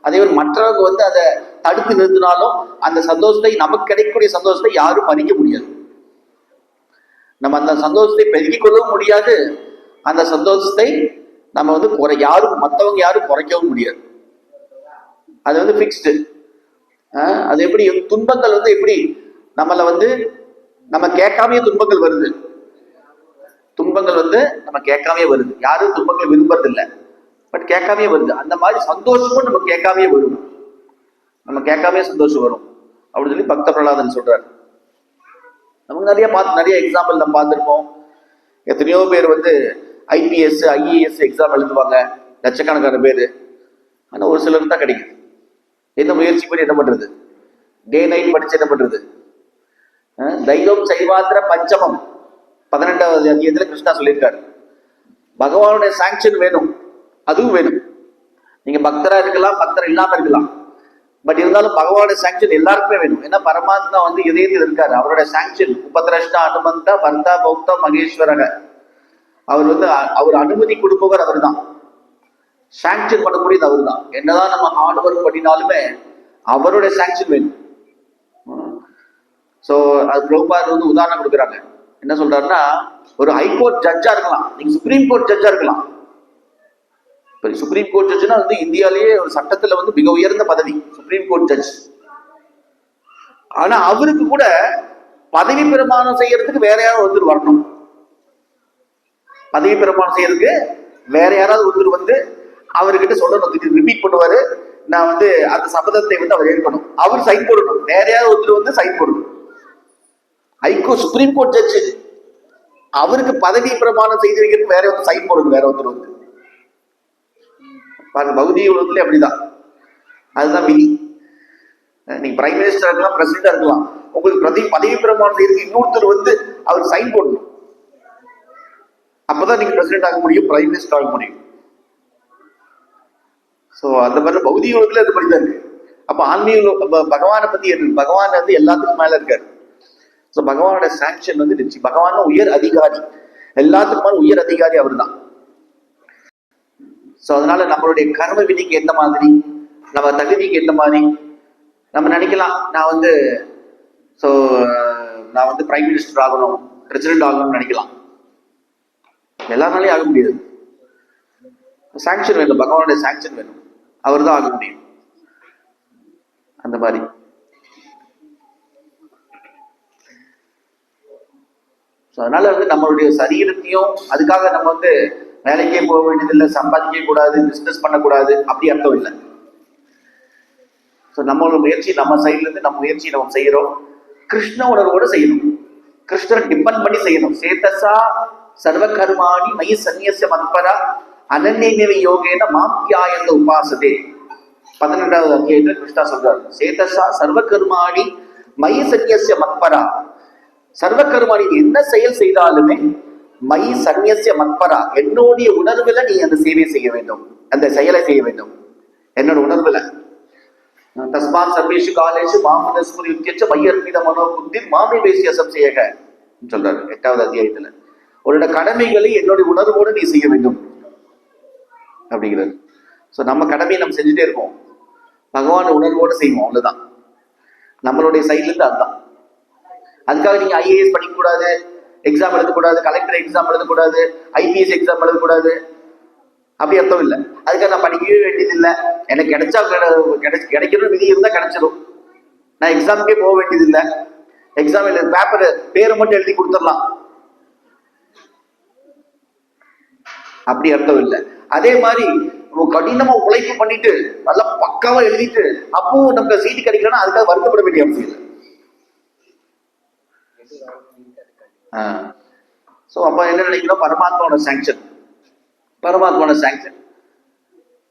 அதே மாதிரி மற்றவங்க வந்து அதை தடுத்து நிறுத்தினாலும் அந்த சந்தோஷத்தை, நமக்கு கிடைக்கக்கூடிய சந்தோஷத்தை யாரும் பறிக்க முடியாது. நம்ம அந்த சந்தோஷத்தை பெருக்கிக் கொள்ளவும் முடியாது, அந்த சந்தோஷத்தை நம்ம வந்து மற்றவங்க யாரும் குறைக்கவும் முடியாது. அது வந்து பிக்ஸ்டு. அது எப்படி துன்பங்கள் வந்து எப்படி நம்மள வந்து நம்ம கேட்காமையே துன்பங்கள் வருது. துன்பங்கள் வந்து நம்ம கேட்காமே வருது. யாரும் துன்பங்களை விரும்புறது இல்லை, பட் கேட்காமே வருது. அந்த மாதிரி சந்தோஷமும் நம்ம கேட்காமே வரும். நம்ம கேட்காமே சந்தோஷம் வரும் அப்படின்னு சொல்லி பக்த பிரகலாதன் சொல்றாரு. நமக்கு நிறைய எக்ஸாம்பிள் நம்ம பார்த்துருப்போம். எத்தனையோ பேர் வந்து IPS IAS எக்ஸாம் எழுதுவாங்க, லட்சக்கணக்கான பேர். ஆனால் ஒரு சிலருக்கு தான் கிடைக்குது. என்ன முயற்சி பண்ணி என்ன பண்றது? டே நைட் படிச்சு என்ன பண்றது? தெய்வம் சைவாத்திர பஞ்சமம் 12வது அத்தியாயத்துல கிருஷ்ணா சொல்லியிருக்காரு. பகவானுடைய சாங்ஷன் வேணும், அதுவும் வேணும். நீங்க பக்தரா இருக்கலாம், பக்தர் இல்லாம இருக்கலாம், பட் இருந்தாலும் பகவானுடைய சாங்ஷன் எல்லாருக்குமே வேணும். ஏன்னா பரமாத்மா இதயத்தில் இருக்காரு. அவருடைய சாங்ஷன் உபதிரஷ்டா அனுமந்தா பர்தா பௌக்தா மகேஸ்வரக. அவர் அனுமதி கொடுப்பவர் அவர் தான், சாங்ஷன் பண்ணக்கூடியது அவர் தான். என்னதான் நம்ம ஹார்ட் ஒர்க் பண்ணினாலுமே அவருடைய சாங்ஷன் வேணும். ஸோ அது பிரபுபாதர் உதாரணம் கொடுக்குறாங்க. என்ன சொல்றாருன்னா, ஒரு ஹைகோர்ட் ஜட்ஜா இருக்கலாம், நீங்க சுப்ரீம் கோர்ட் ஜட்ஜா இருக்கலாம். சுப்ரீம் கோர்ட் ஜட்ஜ்னா இந்தியாலேயே ஒரு சட்டத்துல மிக உயர்ந்த பதவி சுப்ரீம் கோர்ட் ஜட்ஜ். ஆனா அவருக்கு கூட பதவி பிரமாணம் செய்யறதுக்கு வேற யாராவது ஒருத்தர் வரணும். பதவி பிரமாணம் செய்யறதுக்கு வேற யாராவது ஒருத்தர் அவர்கிட்ட சொல்லணும், ரிப்பீட் பண்ணுவாரு. நான் அந்த சபதத்தை அவர் ஏற்கணும், அவர் சைன் போடணும். வேற யாராவது ஒருத்தர் சைன் போடணும். சுப்ரீம் கோர்ட் ஜட்ஜ் அவருக்கு பதவி பிரமாணம் செய்து வைக்கிறதுக்கு வேற ஒருத்தர் சைன் போடணும். வேற ஒருத்தர் பௌதிக உலகத்துல அப்படிதான், அதுதான் விதி. நீங்க பிரைம் மினிஸ்டர் இருக்கலாம், பிரசிடண்டா இருக்கலாம், உங்களுக்கு பதவி பிரமாணம் செய்யறதுக்கு இன்னொருத்தர் அவர் சைன் போடணும். அப்பதான் நீங்க பிரசிடண்ட் ஆக முடியும், பிரைம் மினிஸ்டர் ஆக முடியும். சோ அந்த மாதிரி பௌதிக உலகத்துல அது மாதிரிதான் இருக்கு. அப்ப ஆன்மீக பகவானை பத்தி பகவான் எல்லாத்துக்கும் மேல இருக்காரு. சோ பகவானோட சாங்ஷன் நிச்சயம். பகவான் உயர் அதிகாரி, எல்லாத்துக்கும் உயர் அதிகாரி அவர் தான். ஸோ அதனால நம்மளுடைய கர்ம விதிக்கு ஏற்ற மாதிரி, நம்ம தகுதிக்கு ஏற்ற மாதிரி நம்ம நினைக்கலாம், நான் பிரைம் மினிஸ்டர் ஆகணும், பிரசிடென்ட் ஆகணும்னு நினைக்கலாம். எல்லாருனாலையும் ஆக முடியாது. சாங்ஷன் வேணும், பகவானுடைய சாங்ஷன் வேணும், அவர் தான் ஆக முடியும். அந்த மாதிரி அதனால நம்மளுடைய சரீரத்தையும் அதுக்காக நம்ம வேலைக்கே போக வேண்டியதில்லை, சம்பாதிக்க கூடாது, பிசினஸ் பண்ணக்கூடாது, அப்படி அர்த்தம் இல்லை. ஸோ நம்மளோட முயற்சி, நம்ம சைட்ல இருந்து நம்ம முயற்சி நம்ம செய்யறோம், கிருஷ்ண உணர்வோட செய்யணும், கிருஷ்ணரை டிபெண்ட் பண்ணி செய்யணும். சேதசா சர்வ கர்மாணி மயி சந்நியஸ்ய மத்பரா அனன்யமேவ யோகேன மாம்யாயந்த உபாசதே. 12வது அத்தியாயத்தில் கிருஷ்ணா சொல்றாரு, சேதசா சர்வ கர்மாணி மயி சந்நியஸ்ய மத்பரா. சர்வ கர்மாணி என்ன செயல் செய்தாலுமே மயி சந்நியஸ்ய மத்பரா, என்னுடைய உணர்வுல நீ அந்த சேவையை செய்ய வேண்டும், அந்த செயலை செய்ய வேண்டும், என்னோட உணர்வுல. தஸ்மாத் சர்வேஷு காலேஷு மாமனஸ்முரி உத்தியச்ச மையர்பித மனோ புத்தி மாமி பேசிய சம்சேக சொல்றாரு 8வது அத்தியாயத்துல. உன்னோட கடமைகளை என்னுடைய உணர்வோடு நீ செய்ய வேண்டும் அப்படிங்கிறது. ஸோ நம்ம கடமையை நம்ம செஞ்சுட்டே இருக்கோம், பகவான் உணர்வோடு செய்வோம், அவ்வளவுதான். நம்மளுடைய சைட்ல இருந்து அதுதான். அதுக்காக நீங்க ஐஏஎஸ் படிக்கக்கூடாது, எக்ஸாம் எழுதக்கூடாது, கலெக்டர் எக்ஸாம் எழுதக்கூடாது, ஐபிஎஸ் எக்ஸாம் எழுதக்கூடாது, அப்படி அர்த்தம் இல்லை. அதுக்காக நான் படிக்கவே வேண்டியது இல்லை, எனக்கு கிடைச்சா கிடைக்கணும், விதி இருந்தா கிடைச்சிடும், நான் எக்ஸாமுக்கே போக வேண்டியது இல்லை, எக்ஸாம் எழுத பேப்பர் பேரை மட்டும் எழுதி கொடுத்துடலாம், அப்படி அர்த்தம் இல்லை. அதே மாதிரி கடினமா உழைப்பு பண்ணிட்டு நல்லா பக்காவா எழுதிட்டு அப்போ நமக்கு சீட்டு கிடைக்கலன்னா அதுக்காக வருத்தப்பட வேண்டிய அவசியம் இல்லை. ஸோ அப்ப என்ன நினைக்கிறோம், பரமாத்மாவோட சாங்ஷன்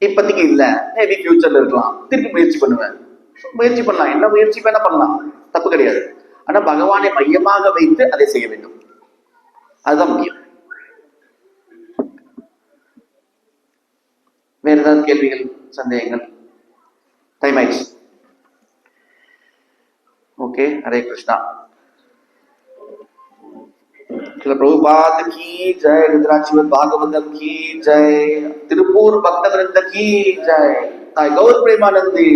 இப்போதைக்கு இல்லை, மேபி ஃபியூச்சர்ல இருக்கலாம், திருப்பி முயற்சி பண்ணுவேன், முயற்சி பண்ணலாம், என்ன முயற்சி வேணா பண்ணலாம், தப்பு கிடையாது. ஆனா பகவானை மையமாக வைத்து அதை செய்ய வேண்டும், அதுதான் முக்கியம். வேற ஏதாவது கேள்விகள், சந்தேகங்கள்? டைம் ஆயிடுச்சு. ஓகே, ஹரே கிருஷ்ணா. प्रभुपाद की जय, रुद्राक्षी भागवतम की जय, तिरुपुर भक्त वृंद की जय, गौर प्रेमानंदी।